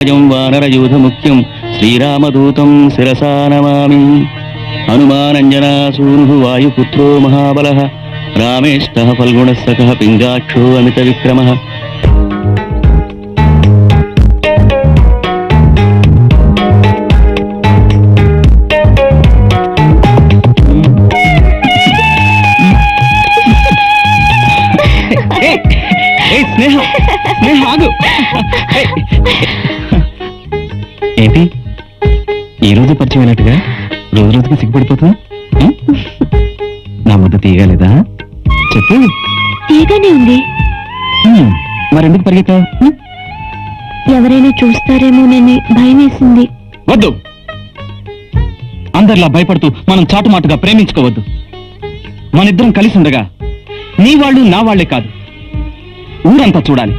వానరయూధముఖ్యం శ్రీరామదూతం శిరసా నమామి. హనుమానంజనాసూను వాయుపుత్రో మహాబలః రామేష్టః ఫల్గుణస్సఖః పింగాక్షో అమిత విక్రమః. స్నేహ స్నేహ ఆగు. ఏంటి ఈ రోజు పరిచయం అయినట్టుగా రోజు రోజుకి సిగ్గుపడిపోతున్నా? నా ముద్ద తీయగలేదా? చెప్పు. తీయగానే ఉంది. మరెందుకు పరిగెత్తావు? ఎవరైనా చూస్తారేమోనని భయం వేసింది. వద్దు, అందరిలా భయపడుతూ మనం చాటుమాటుగా ప్రేమించుకోవద్దు. మనిద్దరం కలిసి ఉండగా నీ వాళ్ళు నా వాళ్లే కాదు, ఊరంతా చూడాలి.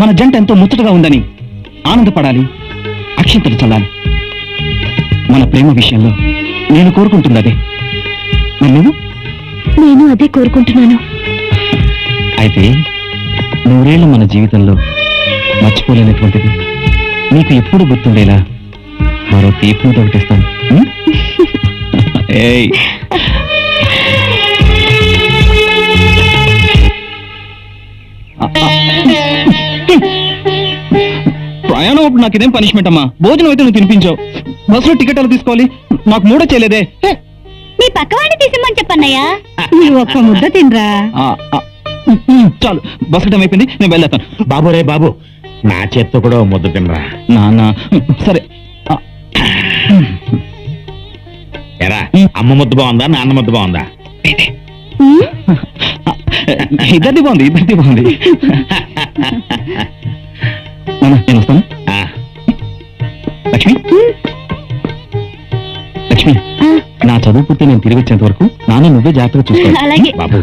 మన జంట ఎంతో ముచ్చటగా ఉందని ఆనందపడాలి, అక్షంతలు చల్లాలి. మన ప్రేమ విషయంలో నేను కోరుకుంటున్నదే. మరి నువ్వు? నేను అదే కోరుకుంటున్నాను. అయితే నూరేళ్ల మన జీవితంలో మర్చిపోలేనటువంటిది, నీకు ఎప్పుడు గుర్తుండేలా మరో తీర్పును తొలగిస్తాను. ఏయ్, ప్రయాణం అప్పుడు నాకు ఇదేం పనిష్మెంట్ అమ్మా? భోజనం అయితే నువ్వు తినిపించావు, బస్సులో టికెట్ ఎలా తీసుకోవాలి? నాకు మూడో చేయలేదే. నీ పక్కవాడిని తీసిమ్మని చెప్పన్నయ్యా. నువ్వు ఒక్క ముద్ద తినరా. చాలు, బస్సు టైం అయిపోయింది, నేను వెళ్ళేస్తాను. బాబు రే బాబు, నా చేత్తో కూడా ముద్ద తినరా. నాన్న సరే. ఎరా, అమ్మ ముద్ద బాగుందా నాన్న ముద్ద బాగుందా? ఇద్దరిది బాగుంది, ఇద్దరిది బాగుంది. నేను వస్తాను. లక్ష్మి, లక్ష్మి, నా చదువు పూర్తి నేను తిరిగి వచ్చేంత వరకు నాన్న నువ్వే జాగ్రత్తగా చూసుకో. అలాగే బాబు,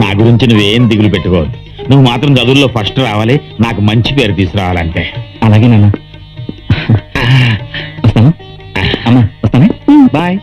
నా గురించి నువ్వేం దిగులు పెట్టుకోవద్దు. నువ్వు మాత్రం చదువుల్లో ఫస్ట్ రావాలి, నాకు మంచి పేరు తీసుకురావాలంటే. అలాగే నాన్న, వస్తాను. అమ్మా వస్తానే, బాయ్.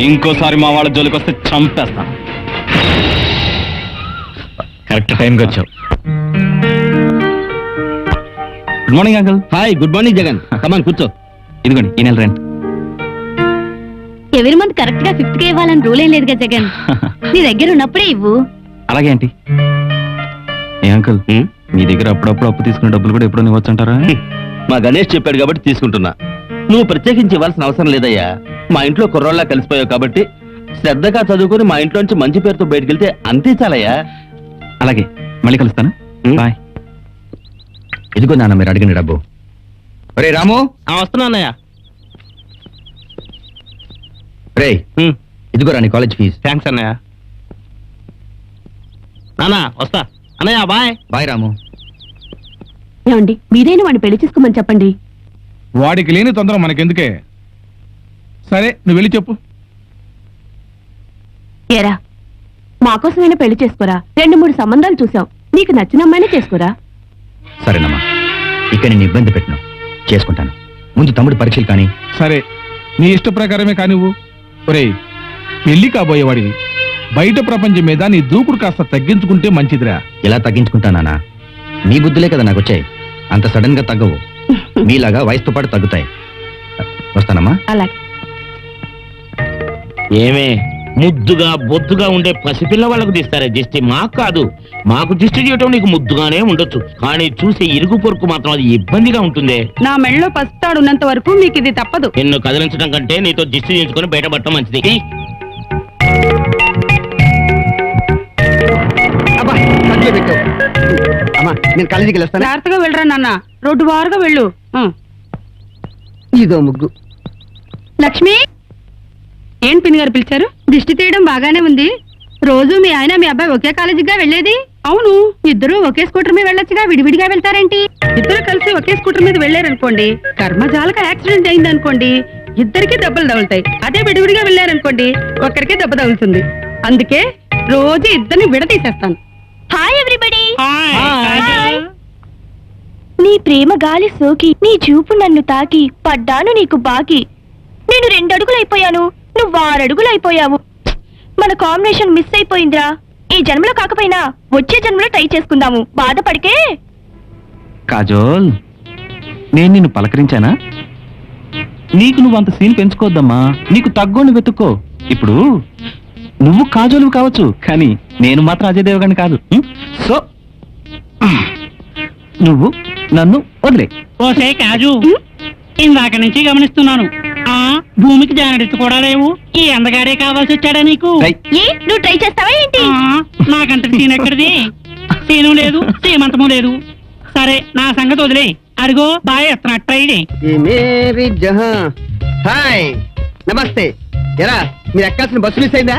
ఇంకోసారి మా వాళ్ళ జోలికి వస్తే చంపేస్తాను. కరెక్ట్ టైంకి వచ్చావు. Good morning uncle. Hi, good morning Jagan. Come on కూర్చో. ఇదిగోండి ఈ నెల రెంట్. ఎవరి మంత్ కరెక్ట్ గా 5th కే ఇవ్వాలని రూల్ ఏం లేదుగా జగన్. నీ దగ్గర ఉన్నప్పుడే ఇవ్వు. అలాగే ఏంటి? ఏ అంకుల్, మీ దగ్గర అప్పుడప్పుడు అప్పు తీసుకునే డబ్బులు కూడా ఎప్పుడో ఇవ్వచ్చు అంటారా? మా గణేష్ చెప్పాడు కాబట్టి తీసుకుంటున్నా. నువ్వు ప్రత్యేకించి ఇవ్వాల్సిన అవసరం లేదయ్యా. మా ఇంట్లో కుర్రోళ్ళ కలిసిపోయావు కాబట్టి శ్రద్ధగా చదువుకుని మా ఇంట్లోంచి మంచి పేరుతో బయటకెళ్తే అంతే చాలయ్యా. అలాగే, మళ్ళీ కలుస్తాను. బాయ్. ఇదిగో నాన్న మీరు అడిగిన డబ్బు. రే రాము, వస్తున్నా అన్నయ్య. రే ఇదిగో రాని కాలేజ్ ఫీజు. థ్యాంక్స్ అన్నయ్య. నానా వస్తా అన్నయ్య. బాయ్. బాయ్ రాము. ఏమండి, మీరైనా వాడిని పెళ్లి చేసుకోమని చెప్పండి. వాడికి లేని తొందర మనకెందుకే? సరే, నువ్వు వెళ్ళి చెప్పు. ఏరా, మాకోసమైనా పెళ్లి చేసుకోరా. 2-3 సంబంధాలు చూసాం, నీకు నచ్చిన అమ్మాయినే చేసుకోరా. సరేనమ్మా, ఇక్కడ నేను ఇబ్బంది పెట్టను, చేసుకుంటాను. ముందు తమ్ముడు పరీక్షలు కానీ. సరే, నీ ఇష్ట ప్రకారమే కానివ్వు. ఒరేయ్, పెళ్లి కాబోయేవాడివి, బయట ప్రపంచం మీద నీ దూకుడు కాస్త తగ్గించుకుంటే మంచిదిరా. ఎలా తగ్గించుకుంటానా? నీ బుద్ధులే కదా నాకు వచ్చాయి. అంత సడన్ గా తగ్గవు మీలాగా వయసుతో పాటు తగ్గుతాయి. వస్తానమ్మా. అలాగే. ఏమే ముద్దుగా బొద్దుగా ఉండే పసిపిల్ల వాళ్ళకు తీస్తారే దిష్టి, మాకు కాదు. మాకు దిష్టి చేయటం నీకు ముద్దుగానే ఉండొచ్చు, కానీ చూసే ఇరుగు పొరుకు మాత్రం అది ఇబ్బందిగా ఉంటుందే. నా మెళ్ళలో పసితాడు ఉన్నంత వరకు మీకు ఇది తప్పదు. నిన్ను కదిలించడం కంటే నీతో దిష్టి చేయించుకొని బయటపడటం మంచిది. నేను కాలేజీకి వెళ్ళొస్తాను. జాగ్రత్తగా వెళ్ళరా నాన్న, రోడ్డు వారుగా వెళ్ళు. ఇదో ముగ్గు. లక్ష్మి, ఏం పిన్ని గారు పిలిచారు? దిష్టి తీయడం బాగానే ఉంది. రోజు మీ ఆయన మీ అబ్బాయి ఒకే కాలేజీగా వెళ్ళేది. అవును, ఇద్దరు ఒకే స్కూటర్ మీద వెళ్ళొచ్చుగా, విడివిడిగా వెళ్తారేంటి? ఇద్దరు కలిసి ఒకే స్కూటర్ మీద వెళ్ళారనుకోండి, కర్మజాలక యాక్సిడెంట్ అయింది అనుకోండి, ఇద్దరికి దెబ్బలు తగులుతాయి. అదే విడివిడిగా వెళ్ళారనుకోండి, ఒక్కరికే దెబ్బ తగులుతుంది. అందుకే రోజు ఇద్దరిని విడతీసేస్తాను. Hi everybody. నీ ప్రేమ గాలి సోకి, నీ చూపు నన్ను తాకి, పడ్డాను నీకు బాకి. నేను 2 అడుగులైపోయాను, నువ్వు 6 అడుగులైపోయావు. మన కాంబినేషన్ మిస్ అయిపోయిందిరా. ఈ జన్మలో కాకపోయినా వచ్చే జన్మలో ట్రై చేసుకుందాము, బాధపడికే. కాజోల్, నేను నిన్ను పలకరించానా? నీకు నువ్వు అంత సీన్ పెంచుకోవద్దమ్మా, నీకు తగ్గోని వెతుక్కో. ఇప్పుడు నువ్వు కాజోలు కావచ్చు, కానీ నేను మాత్రం అజయ్ దేవగన్ కాదు. సో నువ్వు నన్ను వదిలే. ఓసే కాజు, ఇందాక నుంచి గమనిస్తున్నాను. ఆ భూమికి జానడిత్తు కూడా లేవు. ఈ అందగాడే కావాల్సి వచ్చాడా నీకు? నువ్వు ట్రై చేస్తావా ఏంటి? నాకంత సీన్ ఎక్కడిది? సీను లేదు, సీమంతము లేదు. సరే, నా సంగతి వదిలే. అడిగో బాయ్ ఎత్తనట్టు ట్రైడే. హాయ్, నమస్తే. ఎరా, మీరు ఎక్కాల్సిన బస్సు మిస్ అయిందా?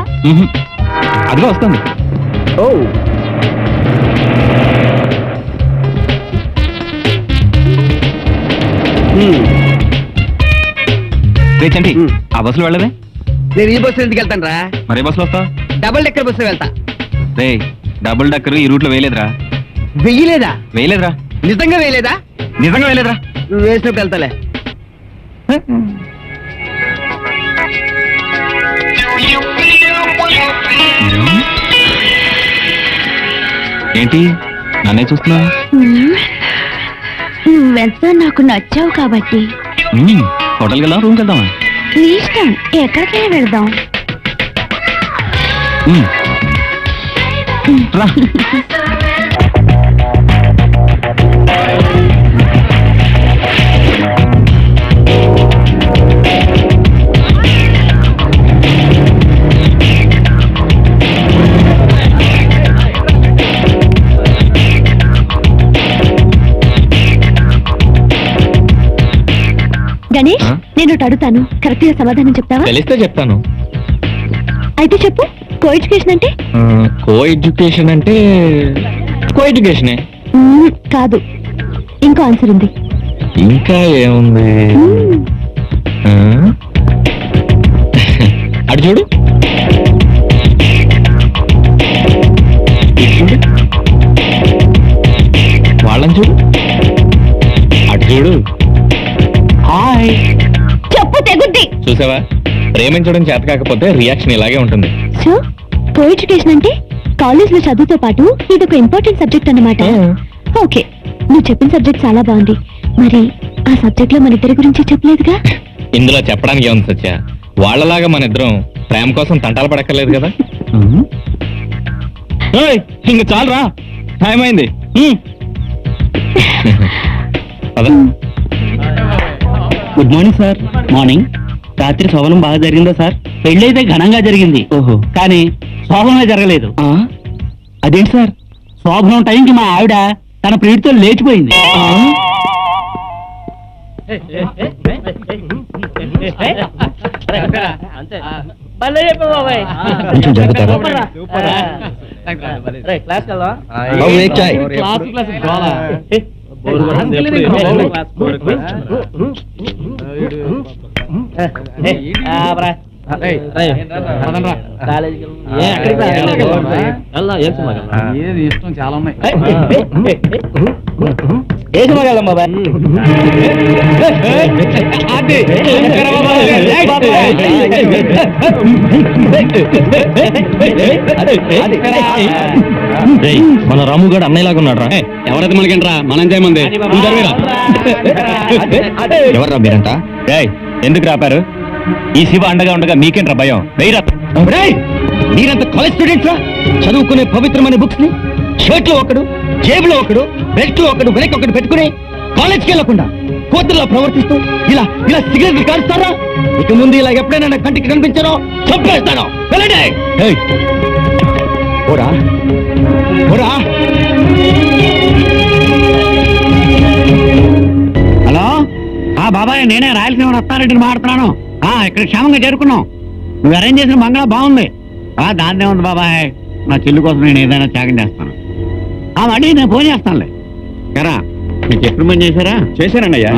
అదిగో వస్తుంది. ఓ, రేచండి, ఆ బస్సులో వెళ్ళవే. నేను ఈ బస్సు ఎందుకు వెళ్తాను రా? మరే బస్సులో వస్తావు? డబుల్ డెక్కర్ బస్సు వెళ్తా. రే, డబుల్ డక్కర్ ఈ రూట్ లో వేయలేదురా. వెయ్యలేదా? వేయలేదురా, నిజంగా వేయలేదా? నిజంగా వేయలేదురా. నువ్వు వేసినప్పుడు వెళ్తాలే. ఏంటి నన్నే చూస్తున్నా? నువ్వెంత నాకు నచ్చావు కాబట్టి హోటల్కి వెళ్దాం, రూమ్కి వెళ్దామా? నీ ఇష్టం, ఎక్కడికైనా వెళ్దాం. రా. గణేష్, నేను ఒకటి అడుగుతాను, కరెక్ట్ గా సమాధానం చెప్తావా? తెలిస్తే చెప్తాను. అయితే చెప్పు, కో ఎడ్యుకేషన్ అంటే? కో ఎడ్యుకేషన్ అంటే కో ఎడ్యుకేషనే. కాదు, ఇంకో ఆన్సర్ ఉంది. ఇంకా ఏముంది? అటు చూడు, ఇటు చూడు, వాళ్ళని చూడు, అటు చూడు. హాయ్, చెప్పు, తెగుద్ది. చూసావా, ప్రేమించడం చేత కాకపోతే రియాక్షన్ ఇలాగే ఉంటుంది. సో కో ఎడ్యుకేషన్ అంటే కాలేజ్ లో చదువుతో పాటు ఇదొక ఇంపార్టెంట్ సబ్జెక్ట్ అన్నమాట. ఓకే, నువ్వు చెప్పిన సబ్జెక్ట్ చాలా బాగుంది. మరి ఆ సబ్జెక్ట్ లో మన ఇద్దరి గురించి చెప్పలేదుగా? ఇందులో చెప్పడానికి ఏముంది సత్య, వాళ్ళలాగా మన ఇద్దరం ప్రేమ కోసం తంటాలు పడక్కర్లేదు కదా. ఇంక చాలరా, టైం అయింది. Good morning sir. మార్నింగ్. రాత్రి శోభనం బాగా జరిగిందా సార్? పెళ్ళైతే ఘనంగా జరిగింది. ఓహో, కానీ శోభనమే జరగలేదు. అదేంటి సార్? శోభనం టైంకి మా ఆవిడ తన ప్రియుడితో లేచిపోయింది. కొంచెం జరుగుతారా? బాబు, ఏక్ చాయ్. ఇష్టం చాలా ఉన్నాయి. మన రాముగాడు అన్నయ్యలాగా ఉన్నాడు రా. ఎవరైతే మనకేంట్రా, మనం చేయమంది. ఎవర్రా మీరంతా? ఎందుకు రాపారు? ఈ శివ అండగా ఉండగా మీకేంట్రా భయం? వెయ్యరా. మీరంత కాలేజ్ స్టూడెంట్స్ రా. చదువుకునే పవిత్రమైన బుక్స్ ని షర్ట్ లో ఒకడు, జేబులో ఒకడు, బెల్ట్ లో ఒకడు, వెనక్కి ఒకటి పెట్టుకుని కాలేజ్కి వెళ్ళకుండా కోతుల్లో ప్రవర్తిస్తూ ఇలా ఇలా సిగరెట్లు కారుస్తారా? ఇక ముందు ఇలా ఎప్పుడైనా నా కంటికి కనిపించారో చంపేస్తాను. వెళ్ళండి. ఓరా ఓరా. హలో, బాబాయ్ నేనే రాయలసీమ రత్నారెడ్డిని మాట్లాడుతున్నాను. ఇక్కడ క్షేమంగా చేరుకున్నాం. నువ్వు అరేంజ్ చేసిన బంగ్లా బాగుంది. దాన్నే ఉంది బాబాయ్, నా చెల్లి కోసం నేను ఏదైనా త్యాగం చేస్తాను. మళ్ళీ నేను ఫోన్ చేస్తానులే. ఎరా మీకు ఎప్పుడు పని చేశారా? చేశానన్నయ్య.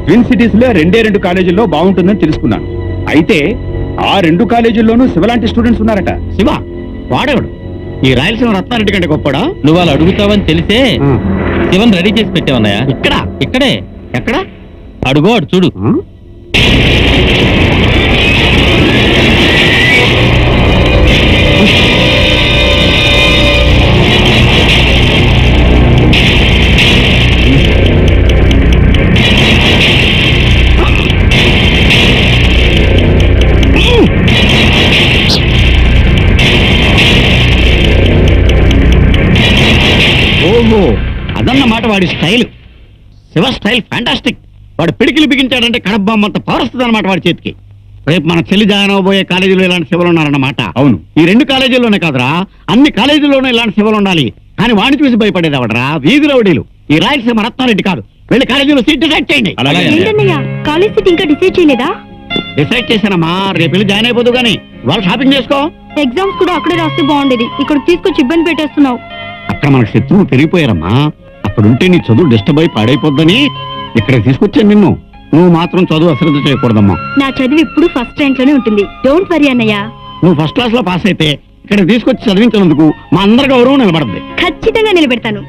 ట్విన్ సిటీస్ లో 2 కాలేజీల్లో బాగుంటుందని తెలుసుకున్నాను. అయితే ఆ 2 కాలేజీల్లోనూ శివలాంటి స్టూడెంట్స్ ఉన్నారట. శివ వాడేవాడు ఈ రాయలసీమ రత్నారెడ్డి కంటే గొప్పడా? నువ్వు వాళ్ళు అడుగుతావని తెలిసే శివన్ రెడీ చేసి పెట్టావన్నయ్య. ఇక్కడే. ఎక్కడ? అడుగో అడు చూడు. ఓహో, అదన్నమాట వాడి స్టైల్. Shiva style fantastic. వాడు పిడికిలు బిగించాడంటే కడబ్బామ్మంత పవర్ వస్తుంది అనమాట వాడి చేతికి. రేపు మన చెల్లి జాయిన్ అవబోయే కాలేజీలో ఇలాంటి శివలు ఉన్నారన్నమాట. అవును, ఈ 2 కాలేజీల్లోనే కాదురా, అన్ని కాలేజీల్లోనూ ఇలాంటి శివలు ఉండాలి. కానీ వాడిని చూసి భయపడేది అవడరా వీధి రౌడీలు. ఈ రాయలసీమ రత్నారెడ్డి కాదు. వెళ్ళి కాలేజీలో సీట్ డిసైడ్ చేయండి. కాలేజ్ సీట్ ఇంకా డిసైడ్ చేయలేదా? డిసైడ్ చేశానమ్మా, రేపు వెళ్ళి జాయిన్ అయిపోదు కానీ వాళ్ళు షాపింగ్ చేసుకో. ఎగ్జామ్స్ కూడా అక్కడే రాస్తే బాగుండేది. ఇక్కడ తీసుకొచ్చి ఇబ్బంది పెట్టేస్తున్నావు. అక్కడ మనకు శత్రువులు పెరిగిపోయారమ్మా. అక్కడుంటే నీ చదువు డిస్టర్బ్ అయి పాడైపోద్దని ఇక్కడ తీసుకొచ్చాను నిన్ను. నువ్వు మాత్రం చదువు అశ్రద్ధ చేయకూడదమ్మా. నా చదువు ఎప్పుడు ఫస్ట్ ర్యాంక్ లోనే ఉంటుంది. డోంట్ వరీ అన్నయ్య. నువ్వు ఫస్ట్ క్లాస్ లో పాస్ అయితే ఇక్కడ తీసుకొచ్చి చదివించినందుకు మా అందరి గౌరవం నిలబడద్ది. ఖచ్చితంగా నిలబెడతాను.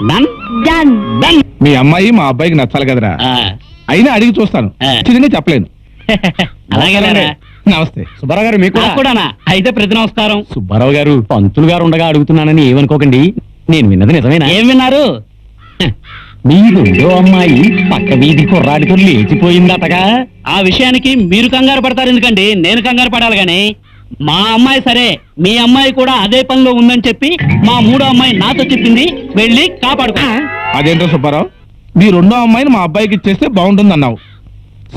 Done done. డన్. మీ అమ్మాయి మా అబ్బాయికి నచ్చాలి కదరా. అయినా అడిగి చూస్తాను. ఆ. చిన్నగా చెప్పలేను. అలాగే నమస్తే. సుబ్బారావు గారు మీకు కూడానా? అయితే ప్రతి నమస్కారం. సుబ్బారావు గారు పంతులు గారు ఉండగా అడుగుతున్నానని ఏమనుకోకండి. నేను విన్నది నిజమేనా? ఏం విన్నారు? మీ 2వ అమ్మాయి పక్క వీధి కుర్రాడితో లేచిపోయిందటగా. ఆ విషయానికి మీరు కంగారు పడతారు ఎందుకండి, నేను కంగారు పడాలి గాని. మా అమ్మాయి సరే, మీ అమ్మాయి కూడా అదే పనిలో ఉందని చెప్పి మా 3వ అమ్మాయి నాతో చెప్పింది. వెళ్ళి కాపాడుకో. అదేంటో సుబ్బారావు, మీ 2వ అమ్మాయిని మా అబ్బాయికి ఇచ్చేస్తే బాగుంటుంది అన్నావు.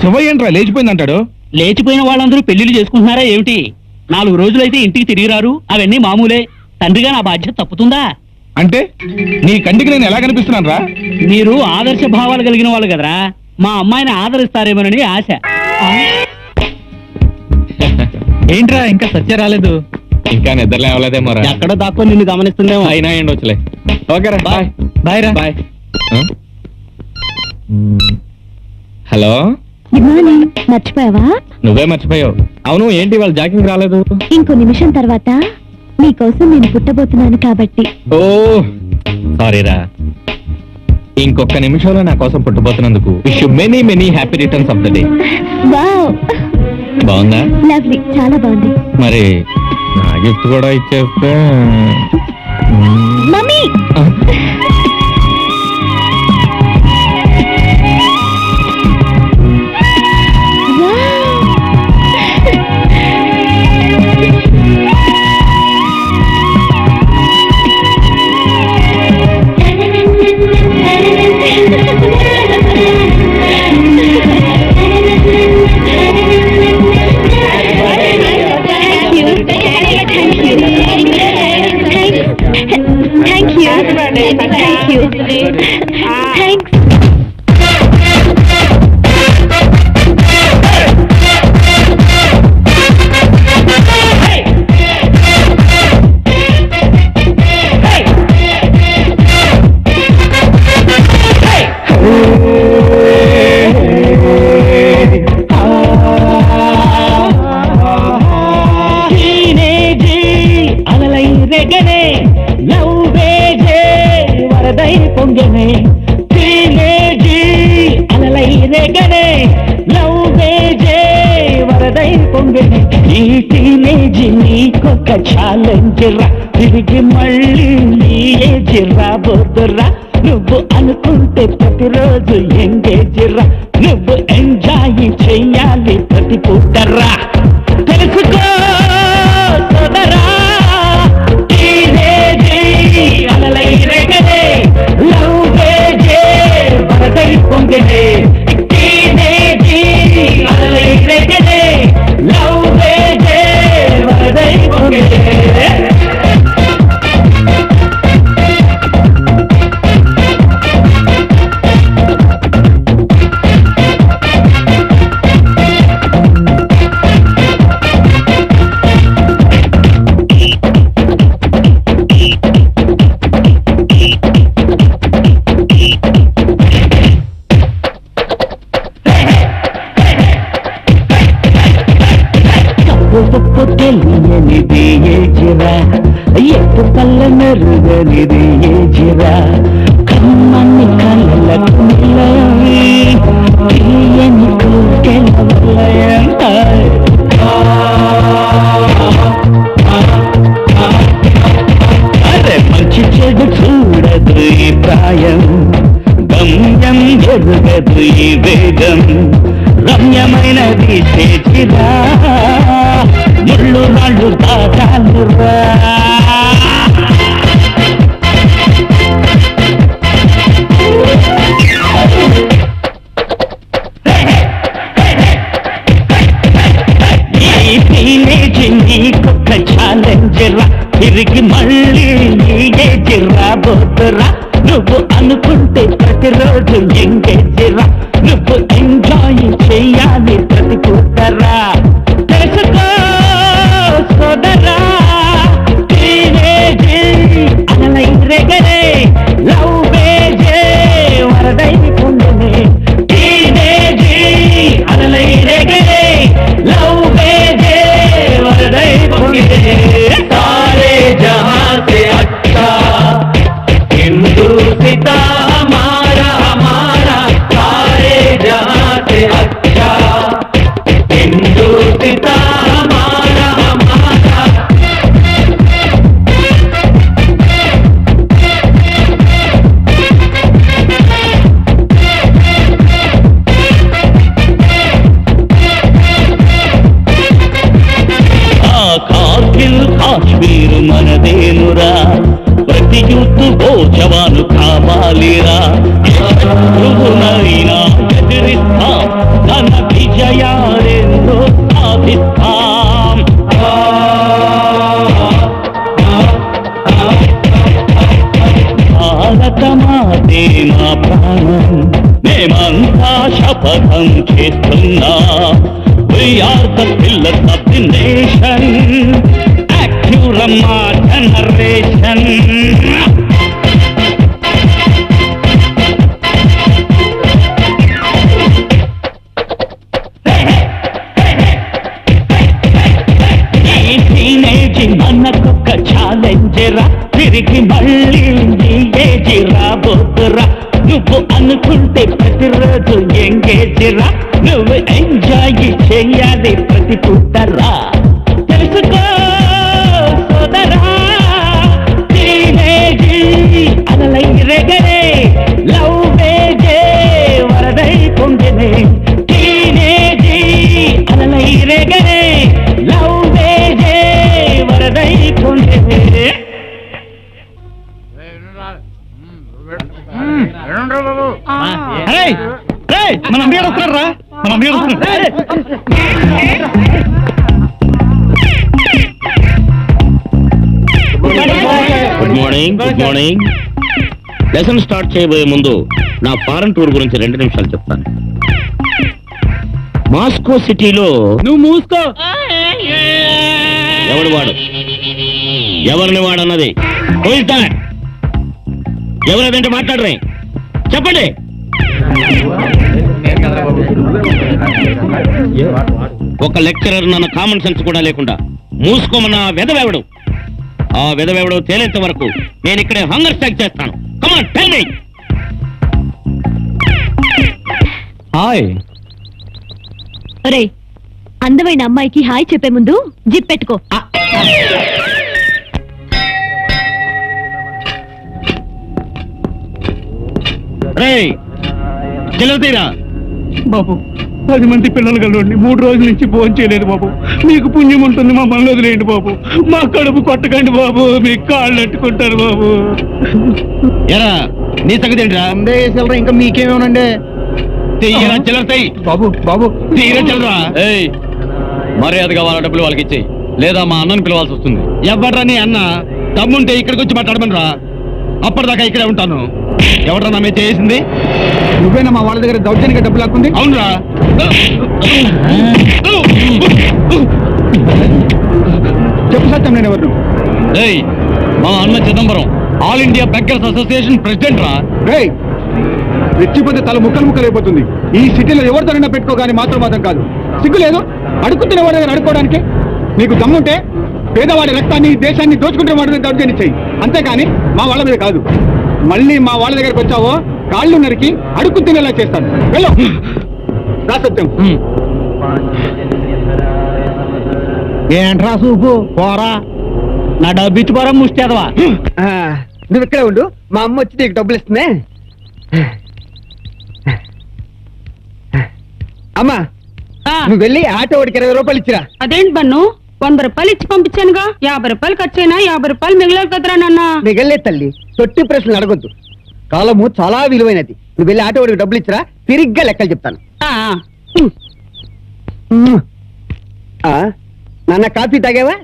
శివ ఏంట్రా లేచిపోయింది అంటాడు? లేచిపోయిన వాళ్ళందరూ పెళ్లిళ్ళు చేసుకుంటున్నారా ఏమిటి? 4 రోజులైతే ఇంటికి తిరిగి రారు. అవన్నీ మామూలే. తండ్రిగా నా బాధ్యత తప్పుతుందా? అంటే నీ కంటికి నేను ఎలా కనిపిస్తున్నాను రా? మీరు ఆదర్శ భావాలు కలిగిన వాళ్ళు కదరా. మా అమ్మాయిని ఆదరిస్తారేమోనని ఆశ. ఏంట్రా ఇంకా సత్య రాలేదు? ఇంకా నిద్రలే అవ్వలేదేమో. ఎక్కడో దాక్కొని నిన్ను గమనిస్తుందేమో. అయినా ఏండొచ్చులే. ఓకేరా, బాయ్. బాయ్ రా. బాయ్. Hello, good morning. మర్చిపోయావా? నువ్వే మర్చిపోయావు. అవును, ఏంటి వాళ్ళు జాకింగ్ రాలేదు? ఇంకో నిమిషం తర్వాత మీకోసం నేను పుట్టబోతున్నాను కాబట్టి. ఓ సారీరా. ఇంకొక నిమిషంలో నా కోసం పుట్టబోతున్నందుకు wish many many happy returns of the day. Wow, బాగుందా? లవ్లీ, చాలా బాగుంది. మరి నా గిఫ్ట్ కూడా ఇచ్చేస్తే. Mummy, Thank you. Thanks. పొంగనే టీనేజీ అలలై రేగనే లవ్వేజే వరదై పొంగనే ఈ టీనేజీ నీకొక ఛాలెంజ్ రా తిరిగి మళ్ళీ నీ ఏజ్ రాబోదురా నువ్వు అనుకుంటే ప్రతిరోజు ఎంగేజ్ రా నువ్వు ఎంజాయ్ చెయ్యాలి ప్రతి పూటరా తెలుసుకో సోదరా టీనేజీ అలలై రేగనే లవ్వేజే వరదై పొంగనే టీనేజీ అలలై రేగనే లవ్వేజే వరదై పొంగనే ఉప్పు తెలియనిది ఏజిరా ఎప్పు కళ్ళ మెరుగనిది ఏజిరా కమ్మని కళ్ళకు తీయని కూకెలవలయంట అరే మంచి చెడు చూడదు ఈ ప్రాయం గమ్యం ఎదుగదు ఈ వేగం రమ్యమైనది చేచిరా ముళ్ళు రాళ్ళు దాటాలురా ఈ టీనేజీ నీకొక ఛాలెంజ్ రా తిరిగి మళ్ళీ నీ ఏజ్ రాబోతురా నువ్వు అనుకుంటే ప్రతిరోజు ఎంగేజ్ రా నువ్వు ఎంజాయ్ చెయ్యాలి ప్రతి పూటరా తెలుసుకో సోదరా టీనేజీ అలలై రేగనే లవ్వేజే వరదై పొంగనే టీనేజీ అలలై రేగనే లవ్వేజే వరదై పొంగనే సారే జహాं से अच्छा हिंदुस्ता हमारा हमारा सारे जहां से अच्छा हिंदुस्ता हमारा हमारा కార్గిల్ కాశ్మీర్ మనదేనురా ప్రతి యుద్ధో జవాను కావాలిరా శత్రువునైనా ఎదిరిస్తాం తన విజయాలెన్నో సాధిస్తాం భారత మాతే మా ప్రాణం మేమంతా శపథం చేస్తున్నా We are the pillars of the nation, active Rama generation. ఈ టీనేజీ మనకొక ఛాలెంజ్ రా తిరిగి మళ్ళీ నీ ఏజ్ రాబోతురా నువ్వు అనుకుంటే ప్రతిరోజు ఎంగేజ్ రా నువ్వు ఎంజాయ్ చెయ్యాలి ప్రతి పూటరా తెలుసుకో సోదరా టీనేజీ అలలై రేగనే లవ్వేజే వరదై పొంగనే టీనేజీ అలలై రేగనే లవ్వేజే వరదై పొంగనే మనం మీరు వస్తున్నారా మనం మీరు good morning good morning lesson start చేయబోయే ముందు నా ఫారెన్ టూర్ గురించి 2 నిమిషాలు చెప్తాను మాస్కో సిటీలో నువ్వు మూసుకో ఎవడు వాడు ఎవరిని వాడన్నది ఎవరదంటే మాట్లాడరే చెప్పండి ఒక లెక్చరర్ నన్న కామన్ సెన్స్ కూడా లేకుండా మూసుకోమన్న వెదవెవడు ఆ వెదవెవడు తేలేంత వరకు నేను ఇక్కడే హంగర్ స్ట్రైక్ చేస్తాను కమాన్ టెల్ మీ హాయ్. ఒరేయ్, అందమైన అమ్మాయికి హాయ్ చెప్పే ముందు జిప్ పెట్టుకో. తీరా బాబు, 10 మంది పిల్లలు కలవండి, 3 రోజుల నుంచి ఫోన్ చేయలేదు బాబు. మీకు పుణ్యం ఉంటుంది, మమ్మల్ని వదిలేయండి బాబు. మా కడుపు కొట్టకండి బాబు, మీ కాళ్ళు అట్టుకుంటారు బాబు. ఎరా నీ సంగతి ఏంట్రా? ఇంకా మీకేమేనండి చిల్లరతాయి బాబు. బాబు తీరా చిల్లరా. మర్యాదగా వాళ్ళ డబ్బులు వాళ్ళకి ఇచ్చేయి, లేదా మా అన్నని పిలవాల్సి వస్తుంది. ఎవ్వడ్రా నీ అన్న? దమ్ముంటే ఇక్కడికి వచ్చి మాట్లాడమని రా, అప్పటిదాకా ఇక్కడే ఉంటాను. ఎవడ్రా నా మీద చేసింది? నువ్వేనా మా వాళ్ళ దగ్గర దౌర్జన్యంగా డబ్బులు లాక్కుంది? అవునురా. చెప్పు సత్యం, నేను ఎవరు? మా అన్న Chidambaram, all India beggars association president రా. రెచ్చిపోతే తల ముక్కలు అయిపోతుంది. ఈ సిటీలో ఎవరితోనైనా పెట్టుకోగాని మాత్రం కాదు. సిగ్గు లేదు అడుక్కుతున్న వాడి దగ్గర అడుక్కోవడానికి? నీకు దమ్ముంటే పేదవాడి రక్తాన్ని, దేశాన్ని దోచుకుంటున్న వాడి మీద దౌర్జన్యం చెయ్యి, అంతేకాని మా వాళ్ళ మీద కాదు. మళ్ళీ మా వాళ్ళ దగ్గరకు వచ్చావో కాళ్ళు నరికి అడుక్కు తినేలా చేస్తాను. వెళ్ళు. రా సత్యం. ఏంట్రా సూపు పోరా, నా డబ్బు ఇచ్చి పోరా ముష్టేదవా. నువ్వు ఇక్కడే ఉండు, మా అమ్మ వచ్చి నీకు డబ్బులు ఇస్తుంది. అమ్మా, నువ్వు వెళ్ళి ఆటో వాడికి 20 రూపాయలు ఇచ్చిరా. అదేంటి బన్ను, 100 రూపాయలు ఇచ్చి పంపించానుగా, 50 రూపాయలు ఖర్చైనా 50 రూపాయలు మిగిలేదు కదరా నాన్న. మిగలే తల్లి, తొట్టి ప్రశ్నలు అడగొద్దు. కాలము చాలా విలువైనది. నువ్వు వెళ్ళి ఆటో వాడికి డబ్బులు ఇచ్చిరా, తిరిగ్గా లెక్కలు చెప్తాను. నాన్న కాఫీ తాగావా?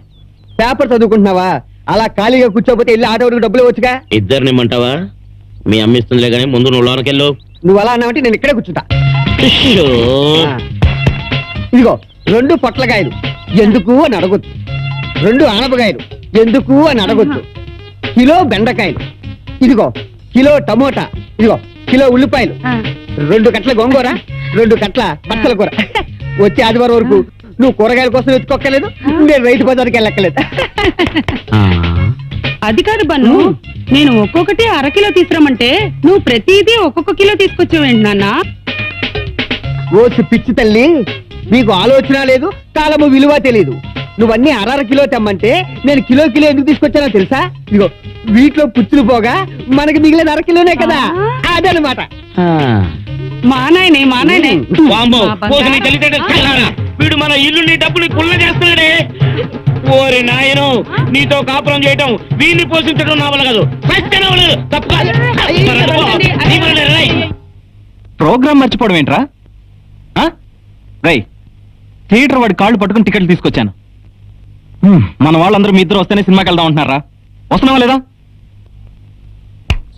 పేపర్ చదువుకుంటున్నావా? అలా ఖాళీగా కూర్చోపోతే వెళ్ళి ఆటో వాడికి డబ్బులు వచ్చుగా. ఇద్దరినిమ్మంటావా? మీ అమ్మిస్తుందిలే కానీ ముందు నువ్వు లోనకెళ్ళు. నువ్వు అలా అన్నావంటే నేను ఇక్కడే కూర్చుంటా. ఇదిగో 2 పొట్లకాయలు ఎందుకు అని అడగొద్దు, 2 ఆనపకాయలు ఎందుకు అని అడగొద్దు, కిలో బెండకాయలు, ఇదిగో కిలో టమోటా, ఇదిగో కిలో ఉల్లిపాయలు, 2 కట్ల గోంగూర, 2 కట్ల పచ్చల కూర. వచ్చే ఆదివారం వరకు నువ్వు కూరగాయల కోసం ఎత్తుకోక్కర్లేదు, నేను రైతు బజార్కి వెళ్ళక్కర్లేదు. అది కాదు బన్ను, నేను ఒక్కొక్కటి 1/2 కిలో తీసుకురమ్మంటే నువ్వు ప్రతిదీ ఒక్కొక్క కిలో తీసుకొచ్చావేంటి నాన్న? ఓసి పిచ్చి తల్లి, నీకు ఆలోచన లేదు, కాలము విలువ తెలియదు. నువ్వన్నీ 1/2 కిలో తెమ్మంటే నేను కిలో ఎందుకు తీసుకొచ్చానో తెలుసా? ఇదిగో వీటిలో పుచ్చులు పోగా మనకి మిగిలిన 1/2 కిలోనే కదా, అదనమాట. మా నాయనే వామ్మో, పోసి నీ తెలివితేటలు పిల్లారా. వీడు మన ఇల్లు డబ్బులు కుళ్ళ చేస్తున్నాడే. ఓరి నాయను, నీతో కాపురం చేయటం, వీడిని పోషించడం నా వల్ల కాదు. ప్రోగ్రామ్ మర్చిపోవడం ఏంట్రా? రై, థియేటర్ వాడి కాళ్ళు పట్టుకుని టికెట్లు తీసుకొచ్చాను. మన వాళ్ళందరూ మీ ఇద్దరు వస్తేనే సినిమాకి వెళ్దాం అంటున్నారా? వస్తున్నావా లేదా?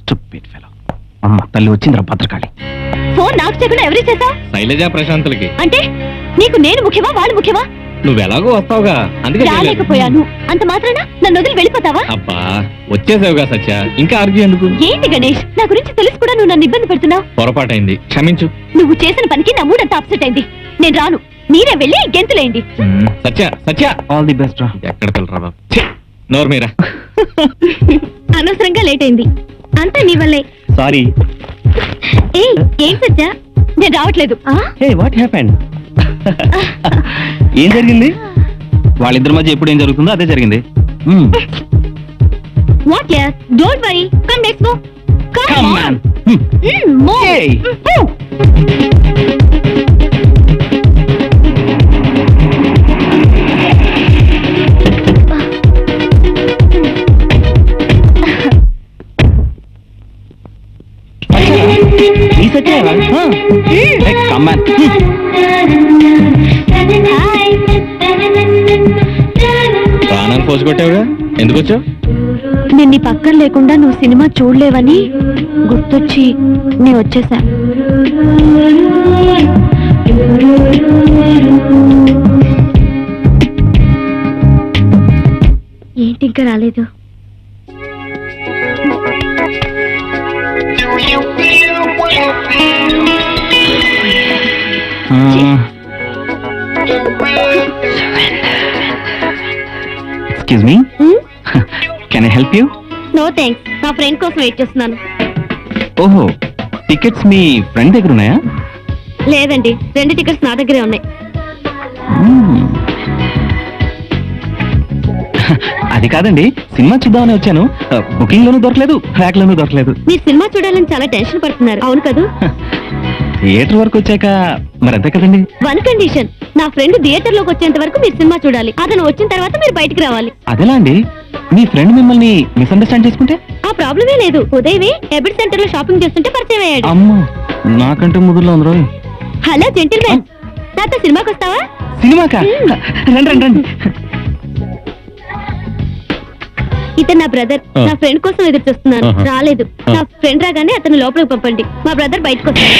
Stupid fellow. అమ్మ తల్లి వచ్చిందిరా భద్రకాళి. ఫోన్ నాకు చెప్పిన ఎవరి చేసా? శైలజ ప్రశాంతులకి. అంటే నీకు నేను ముఖ్యమా వాళ్ళు ముఖ్యమా? నువ్వు ఎలాగో వస్తావుగా, అందుకే రాలేకపోయాను. అంత మాత్రాన నన్ను వదిలి వెళ్ళిపోతావా? అబ్బా వచ్చేసావుగా సత్య, ఇంకా ఆర్గ్యూ ఎందుకు? ఏంటి గణేష్, నా గురించి తెలిసి కూడా నువ్వు నన్ను ఇబ్బంది పెడుతున్నావు. పొరపాటైంది, క్షమించు. నువ్వు చేసిన పనికి నా మూడంతా అప్సెట్ అయింది. నేను రాను, మీరే వెళ్ళి గెంతులేయండి. సత్య ఆల్ ది బెస్ట్ రా. ఎక్కడికి వెళ్ళరా బాబు, నోరు మీరా. అనవసరంగా లేట్ అయింది, అంతా నీ వల్లే. సారీ. ఏం సత్య, నేను రావట్లేదు. What happened? ఏం జరిగింది? వాళ్ళిద్దరి మధ్య ఎప్పుడు ఏం జరుగుతుందో అదే జరిగింది. What yeah, don't worry, come let's go. Come on. Hey. ఈ సత్యవా? Hey, come on. ప్రాణాన్ని పోసుకొట్టావుగా, ఎందుకు వచ్చావు? నేను నీ పక్కన లేకుండా నువ్వు సినిమా చూడలేవని గుర్తొచ్చి నేను వచ్చేసా. ఏంటి ఇంకా రాలేదు? Excuse me. Can I help you? No thanks, నా ఫ్రెండ్ కోసం వెయిట్ చేస్తున్నాను. ఓహో, టికెట్స్ మీ ఫ్రెండ్ దగ్గర ఉన్నాయా? లేదండి, 2 టికెట్స్ నా దగ్గరే ఉన్నాయి. అది కాదండి, సినిమా చూద్దామని వచ్చాను. బుకింగ్ లోనూ దొరకలేదు, ట్రాక్ లోనూ దొరకలేదు. మీరు సినిమా చూడాలని చాలా టెన్షన్ పడుతున్నారు, అవును కదూ? థియేటర్ వరకు వచ్చాక మరి అంతే కదండి. 1 కండిషన్, నా ఫ్రెండ్ థియేటర్ లోకి వచ్చేంత వరకు మీరు సినిమా చూడాలి. అతను వచ్చిన తర్వాత మీరు బయటికి రావాలి. అదెలా అండి? మీ ఫ్రెండ్ మిమ్మల్ని మిస్అండర్స్టాండ్ చేసుకుంటే? ఆ ప్రాబ్లమే లేదు. ఉదయమే ఎబిడ్ సెంటర్ లో షాపింగ్ చేస్తుంటే పరిచయం అయ్యాడు. అమ్మో, నాకంటే ముదురులో ఉందరో. హలో జెంటిల్మెన్, నాతో సినిమాకి వస్తావా? సినిమాకా? రండి రండి రండి. ఇతను నా బ్రదర్. నా ఫ్రెండ్ కోసం ఎదురు చూస్తున్నాను, ఆహా. రాలేదు. నా ఫ్రెండ్ రాగానే అతను లోపలికి పంపండి. మా బ్రదర్ బయటకు వస్తాడు.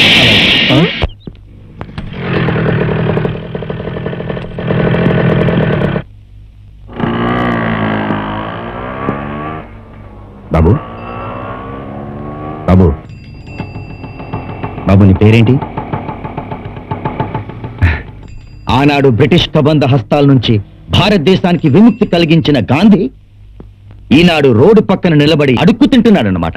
బాబు బాబు బాబు నీ పేరేంటి? ఆనాడు బ్రిటిష్ కబంధ హస్తాల నుంచి భారతదేశానికి విముక్తి కలిగించిన గాంధీ ఈనాడు రోడ్డు పక్కన నిలబడి అడుక్కు తింటున్నాడన్నమాట.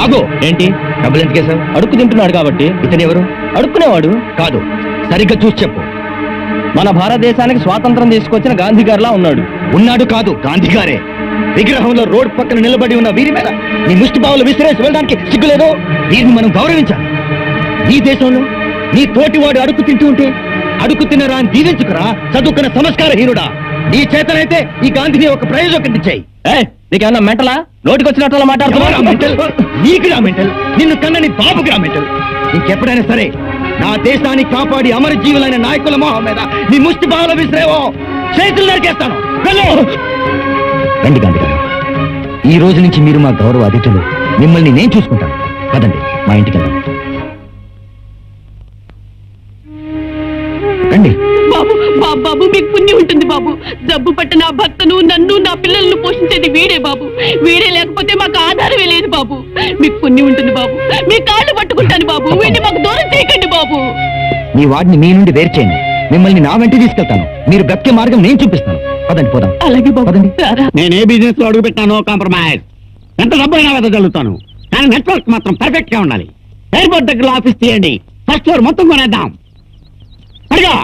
ఆగో, ఏంటి డబ్బులు ఎంత కేసావు? అడుక్కు తింటున్నాడు కాబట్టి. ఇతను ఎవరు? అడుక్కునేవాడు కాదు, సరిగ్గా చూసి చెప్పు. మన భారతదేశానికి స్వాతంత్రం తీసుకొచ్చిన గాంధీ గారిలా ఉన్నాడు. ఉన్నాడు కాదు, గాంధీ గారే. విగ్రహంలో రోడ్ పక్కన నిలబడి ఉన్న వీరి మీద నీ ముష్టి బావులు విసిరేసి వెళ్ళడానికి సిగ్గులేదు? వీరిని మనం గౌరవించాలి. నీ దేశంలో నీ తోటివాడు అడుక్కు తింటూ ఉంటే అడుక్కు తిన్నరా అని దీవించుకురా, చదువుకున్న సంస్కారహీనుడా. నీ చేతనైతే ఈ గాంధీని ఒక ప్రయోజకుడిని చేయి. నీకేమన్నా మెంటలా? నోటికి వచ్చినట్టు ఎవరా మాట్లాడుతున్నా. మెంటల్? నీకురా మెంటల్, నిన్ను కన్నని బాబుకురా మెంటల్. ఇంకెప్పుడైనా సరే నా దేశాన్ని కాపాడి అమరజీవులైన నాయకుల మొహం మీద నీ ముష్టి బావులు విసిరేవో చేతులు నరికేస్తాను. వెళ్ళు. రండి గాంధీ గారు, ఈ రోజు నుంచి మీరు మా గౌరవ అతిథులు. మిమ్మల్ని నేను చూసుకుంటాను. పదండి మా ఇంటికి వెళ్దాం. రండి. బాబు బాబు మీకు పుణ్యం ఉంటుంది బాబు. జబ్బు పట్టిన నా భర్తను, నన్ను, నా పిల్లలను పోషించేది వీడే బాబు. వీడే లేకపోతే మాకు ఆధారమే లేదు బాబు. మీకు పుణ్యం ఉంటుంది బాబు. మీ కాళ్ళు పట్టుకుంటాను బాబు. వీడిని మాకు దూరం చేయకండి బాబు. మీ వాడిని మీ నుండి వేరు చేయను. మిమ్మల్ని నా వెంట తీసుకెళ్తాను. మీరు బ్రతికే మార్గం నేను చూపిస్తాను. పదండి పోదాం. అలాగే బాబు. పదండి. రారా. నేను ఏ బిజినెస్ లో అడుగు పెట్టానో కాంప్రమైజ్. ఎంత డబ్బు అయినా వెదజల్లుతాను, కానీ నెట్వర్క్ మాత్రం పర్ఫెక్ట్ గా ఉండాలి. ఎయిర్పోర్ట్ దగ్గర ఆఫీస్ తీయండి, ఫస్ట్ ఫ్లోర్ మొత్తం కొనేద్దాం. అడిగా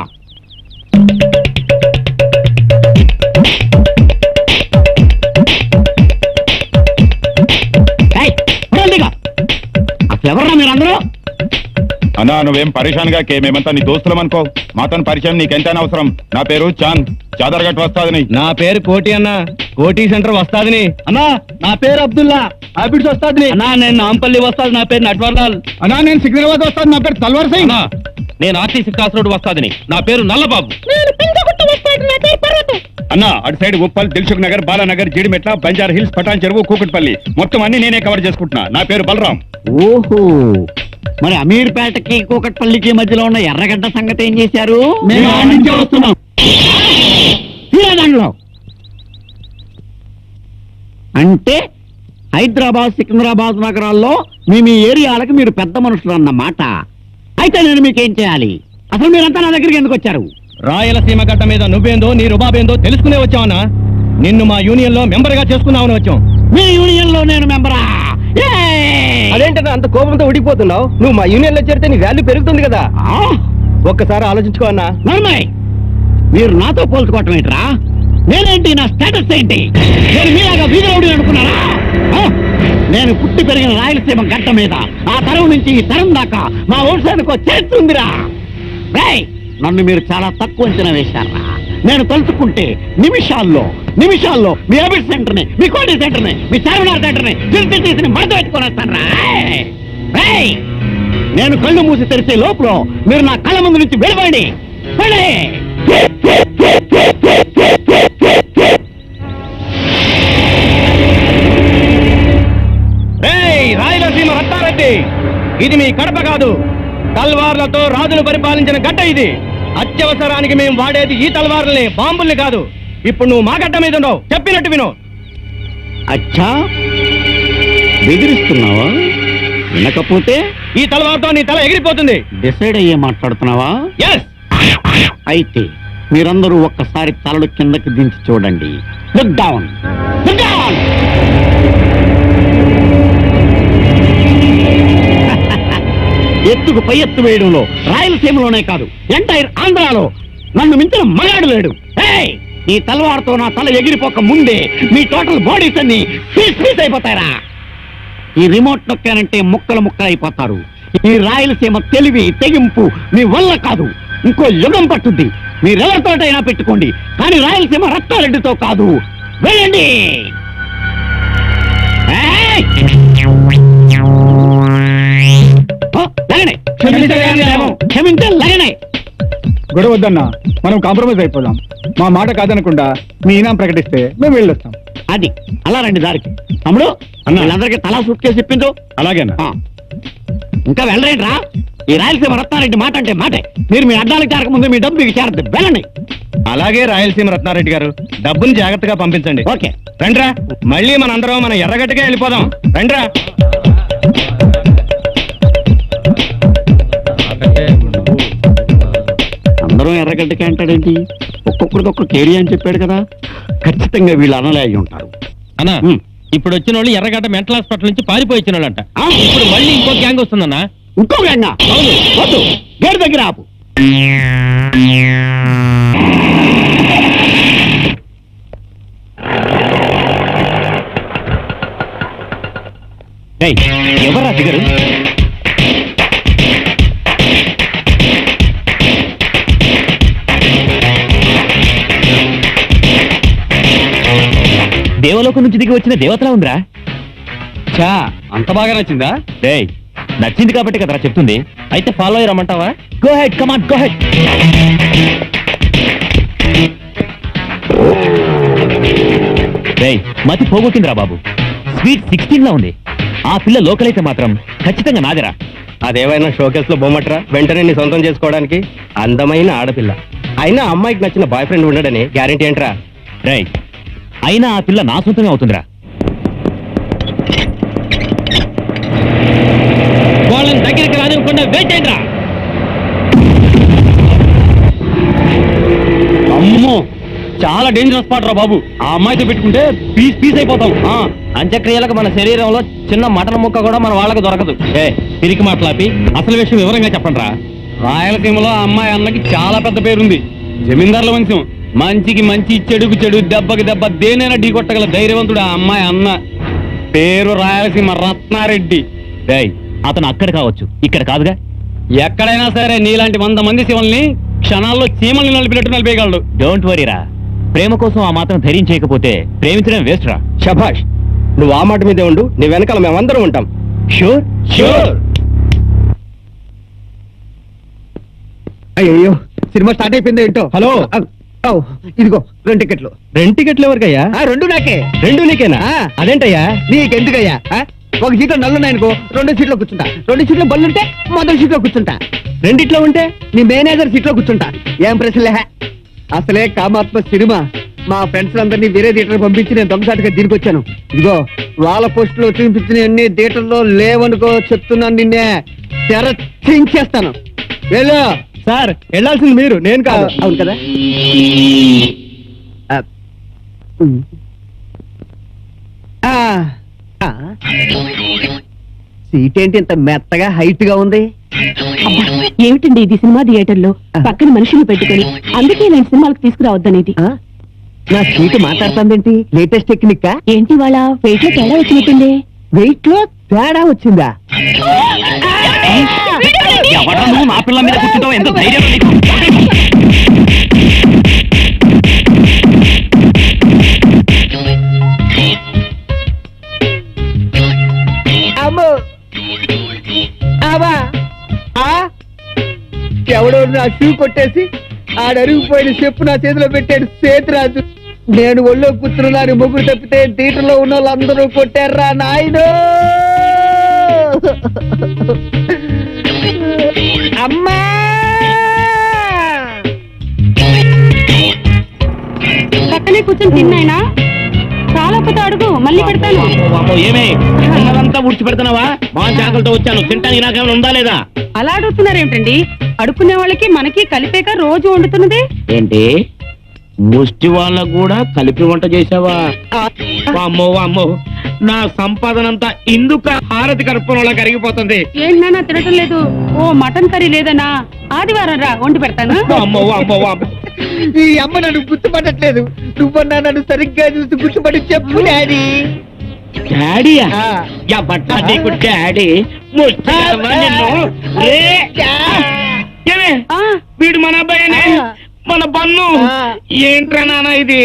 అసలు ఎవరన్నా మీరు అందరూ? అన్నా నువ్వేం పరేషాన్ గా మేమంతా నీ దోస్తులం అనుకో. మాతో పరిచయం నీకెంతైనా అవసరం. నా పేరు చాంద్, చాదర్గట్ వస్తాదని. నా పేరు కోటి అన్న, కోటి సెంటర్ వస్తాదని. అన్నా నా పేరు అబ్దుల్లా, హ్యాబిట్స్ వస్తాదని. అన్నా నేను నాంపల్లి వస్తాది, నా పేరు నట్వర్లాల్. అన్నా నేను సికింద్రాబాద్ వస్తాను. నా పేరు తల్వార్ సింగ్. అన్నా నేను ఆర్టీసీ క్రాస్ రోడ్ వస్తాదని. నా పేరు నల్లబాబు. అన్నా అటు సైడ్ ఉప్పల్, దిల్సుఖ్ నగర్, బాలానగర్, జీడిమెట్ల, బంజారా హిల్స్, పటాన్ చెరువు, కూకట్పల్లి మొత్తం అన్ని నేనే కవర్ చేసుకుంటున్నా. నా పేరు బలరాం. ఓహో, మరి అమీర్పేటకి కూకట్పల్లికి మధ్యలో ఉన్న ఎర్రగడ్డ సంగతి ఏం చేశారు? మేము ఆడి నుంచే వస్తున్నాం. దాంట్లో అంటే హైదరాబాద్, సికింద్రాబాద్ నగరాల్లో మీ ఏరియాలకు మీరు పెద్ద మనుషులు అన్నమాట. అయితే నేను మీకేం చేయాలి? అసలు మీరంతా నా దగ్గరికి ఎందుకు వచ్చారు? రాయలసీమ గడ్డ మీద నువ్వేందో నీ రుబాబేందో తెలుసుకునే వచ్చావన్నా. నిన్ను మా యూనియన్ లో మెంబర్ గా చేసుకున్నామని వచ్చాం. మీ యూనియన్ లో నేను మెంబరా? అదేంటన్నా అంత కోపంతో ఉడిపోతున్నావు? నువ్వు మా యూనియన్ లో చేరితే నీ వాల్యూ పెరుగుతుంది కదా. ఒక్కసారి ఆలోచించుకో అన్నా. నర్మయ్, మీరు నాతో పోల్చుకోవటం ఏంట్రా? నేనేంటి, నా స్టేటస్ ఏంటి? నేను మీలాగా వీధులవుడి అనుకున్నారా? నేను పుట్టి పెరిగిన రాయలసీమ గడ్డ మీద ఆ తరం నుంచి ఈ తరం దాకా మా వంశానికి చేస్తుందిరా. నన్ను మీరు చాలా తక్కువ అంచనా వేశారా? నేను తలుచుకుంటే నిమిషాల్లో మీ హ్యాబిట్ సెంటర్ ని, మీ కోటి సెంటర్ ని, మీ చార్మినార్ సెంటర్ ని తీసి మడత పెట్టుకునేస్తాను. నేను కళ్ళు మూసి తెరిచే లోపల మీరు నా కళ్ళ ముందు నుంచి వెళ్ళిపోండి. రాయలసీమ రత్తారెడ్డి, ఇది మీ కడప కాదు. తల్వార్లతో రాజులు పరిపాలించిన గడ్డ ఇది. అత్యవసరానికి మేము వాడేది ఈ తల్వార్లని, బాంబుల్ని కాదు. ఇప్పుడు నువ్వు మా గడ్డ మీద ఉండవు, చెప్పినట్టు విను. అచ్చా, బెదిరిస్తున్నావా? వినకపోతే ఈ తల్వార్తో నీ తల ఎగిరిపోతుంది. డిసైడ్ అయ్యే మాట్లాడుతున్నావా? ఎస్. అయితే మీరందరూ ఒక్కసారి తలలు కిందకి దించి చూడండి. Look down, look down. ఎత్తుకు పై ఎత్తు వేయడంలో రాయలసీమలోనే కాదు ఎంటైర్ ఆంధ్రాలో నన్ను మించిన మగాడు లేడు. ఏయ్, ఈ తలవారుతో నా తల ఎగిరిపోక ముందే మీ టోటల్ బాడీస్ అన్ని పీస్ పీస్ అయిపోతారా. ఈ రిమోట్ నొక్కానంటే ముక్కలు ముక్కలు అయిపోతారు. ఈ రాయలసీమ తెలివి తెగింపు మీ వల్ల కాదు, ఇంకో యుగం పట్టుద్ది. మీరెవరితోటైనా పెట్టుకోండి, కానీ రాయలసీమ రత్నారెడ్డితో కాదు. వెళ్ళండి. ఏయ్! ఓ, లగనే. క్షమించే లగనే. గొడవ వద్దన్నా, మనం కాంప్రమైజ్ అయిపోదాం. మా మాట కాదనకుండా మీ ఇనాం ప్రకటిస్తే మేము వెళ్ళొస్తాం. అది అలా రండి దారికి. తమ్ముడు వీళ్ళందరికీ తలా సూట్ కేసు చెప్పించు. అలాగేనా? ఆ. ఇంకా వెళ్ళరేంటి రా. ఈ రాయలసీమ రత్నారెడ్డి మాట అంటే మాటే. మీరు మీ అడ్డాలకు చేరక ముందు మీ డబ్బు మీకు చేరద్దు. వెళ్ళండి. అలాగే రాయలసీమ రత్నారెడ్డి గారు, డబ్బుని జాగ్రత్తగా పంపించండి. ఓకే. రండ్రా, మళ్ళీ మనందరం మన ఎర్రగట్టుగా వెళ్ళిపోదాం. రండ్రా. అందరూ ఎర్రగడ్డకి అంటాడేంటి? ఒక్కొక్కరికి ఒక్క కేడి అని చెప్పాడు కదా. ఖచ్చితంగా వీళ్ళు అనలే అయి ఉంటారు. అన్నా, హ్మ్. ఇప్పుడు వచ్చిన వాళ్ళు ఎర్రగడ్డ మెంటల్ హాస్పిటల్ నుంచి పారిపోయి వచ్చిన వాళ్ళంట. ఆ? ఇప్పుడు మళ్ళీ ఇంకో గ్యాంగ్ వస్తుందన్నా. ఇంకో గంగా. అవును, వద్దు, గేట్ దగ్గర ఆపు. ఎవరా దిగరు? దేవలోకం నుంచి దిగి వచ్చిన దేవతలా ఉందిరా. చా, అంత బాగా నచ్చిందా? డేయ్, నచ్చింది కాబట్టి కదరా చెప్తుంది. అయితే ఫాలో అయ్యి రమ్మంటావా? Go ahead, come on, go ahead. డేయ్, మతి పోగొట్టిందిరా బాబు. స్వీట్ 16 లా ఉంది. ఆ పిల్ల లోకల్ అయితే మాత్రం ఖచ్చితంగా నాదిరా. అదేమైనా షోకేస్ లో బొమ్మట్రా వెంటనే నీ సొంతం చేసుకోవడానికి. అందమైన ఆడపిల్ల అయినా అమ్మాయికి నచ్చిన బాయ్ ఫ్రెండ్ ఉండడని గ్యారెంటీ ఏంట్రా? రైట్, అయినా ఆ పిల్ల నా సొంతమే అవుతుందిరా. వాళ్ళని దగ్గరికి రానివ్వకుండా వెయిట్ అయ్యిందిరా. అమ్మో, చాలా డేంజరస్ స్పాట్ రా బాబు. ఆ అమ్మాయితో పెట్టుకుంటే పీస్ పీస్ అయిపోతాం. అంత్యక్రియలకు మన శరీరంలో చిన్న మటన్ ముక్క కూడా మన వాళ్ళకి దొరకదు. తిరిగి మాట్లాపి అసలు విషయం వివరంగా చెప్పండి రా. రాయలసీమలో ఆ అమ్మాయి అన్నకి చాలా పెద్ద పేరుంది. జమీందారుల వంశం. మంచికి మంచి, చెడుకు చెడు, దెబ్బకి దెబ్బ దేనైనా ఢీ కొట్టగల ధైర్యవంతుడు ఆ అమ్మాయి అన్న. పేరు రాయలసీమ రత్నారెడ్డి. డేయ్, అతను అక్కడ కావచ్చు, ఇక్కడ కాదుగా. ఎక్కడైనా సరే నీలాంటి 100 మంది శివల్ని క్షణాల్లో చీమల్ని నలిపినట్టు నలిపేయగలడు. డోంట్ వరీరా. ప్రేమ కోసం ఆ మాత్రం ధైర్యం చేయకపోతే ప్రేమించడం వేస్ట్ రా. శభాష్, నువ్వు ఆ మాట మీదే ఉండు, నీ వెనకాల మేమందరం ఉంటాం. Sure sure. అయ్యో, సినిమా స్టార్ట్ అయిపోయింది ఏంటో. హలో. ఇదిగో 2 టికెట్లు. 2 టికెట్లు ఎవరికయ్యా? 2 నాకే. 2 నీకేనా? ఆ. అదేంటయ్యా? నీకెందుకయ్యా? ఒక సీట్లో నల్లున్నాయనుకో 2 సీట్లో కూర్చుంటా. 2 సీట్లో బల్లుంటే మొదటి సీట్లో కూర్చుంటా. రెండిట్లో ఉంటే నీ మేనేజర్ సీట్లో కూర్చుంటా. ఏం ప్రశ్నలే. అసలే కామాత్మ సినిమా. మా ఫ్రెండ్స్ అందరినీ వేరే థియేటర్ పంపించి నేను దొంగసాటుగా దీనికి వచ్చాను. ఇదిగో వాళ్ళ పోస్టులో చూపించిన అన్ని థియేటర్లో లేవనుకో, చెప్తున్నాను. నిన్నే తెర చించేస్తాను. వెళ్ళు. సార్, వెళ్ళాల్సింది మీరు, నేను కాదు. అవును కదా. సీట్ ఏంటి ఇంత మెత్తగా హైట్ గా ఉంది? ఏమిటండి ఇది సినిమా థియేటర్లో పక్కన మనుషులు పెట్టుకొని, అందుకే నేను సినిమాలకు తీసుకురావద్దనేది. ఆ? నా సీటు మాట్లాడుతుందేంటి? Latest technique? ఏంటి వాళ్ళ వెయిట్ లో తేడా వచ్చినట్టుంది. వెయిట్ లో తేడా వచ్చిందా? ఎవడా నువ్వు నా పిల్ల మీద కూర్చుంటావు? ఎంత ధైర్యం నీకు? అమ్మో, ఎవడో నా షూ కొట్టేసి ఆడరిగిపోయిన చెప్పు నా చేతిలో పెట్టాడు సేతురాజు. నేను ఒళ్ళో కూర్చున్నా అని ముగ్గురు తప్పితే థియేటర్లో ఉన్న వాళ్ళందరూ కొట్టారా నాయనో. అమ్మా, పక్కనే కూర్చొని తిన్నాయినా. చాలా కొత్త అడుగు, మళ్ళీ పెడతాను. ఏమే పిల్లలంతా ఊడ్చి పెడుతున్నావా? మా జాగ్రత్తతో వచ్చాను, తింటానికి నాకేమైనా ఉందా లేదా? అలా అడుగుతున్నారేమిటండి? అడుక్కునే వాళ్ళకి మనకి కలిపేక రోజు వండుతున్నది. ఏంటి, ముష్టి వాళ్ళకు కూడా కలిపి వంట చేసావా? అమ్మో అమ్మో, నా సంపాదనంతా ఇందుక హారతి కర్పూరంలా కరిగిపోతుంది. ఏంటన్నా తినటం లేదు? ఓ మటన్ కర్రీ లేదన్నా, ఆదివారం రా వండి పెడతాను. అమ్మో అమ్మో అమ్మో. ఈ అమ్మ నన్ను గుర్తుపట్టట్లేదు. నువ్వన్నా నన్ను సరిగ్గా చూసి గుర్తుపడి చెప్పు డాడీ. డాడీయా? ఆ. యా బట్టా నీకు డాడీ ముచ్చటవా నిన్ను? రే. ఏమే? ఆ, వీడు మన అబ్బాయినే, మన బన్ను. ఏంట్రా నాన్న ఇది?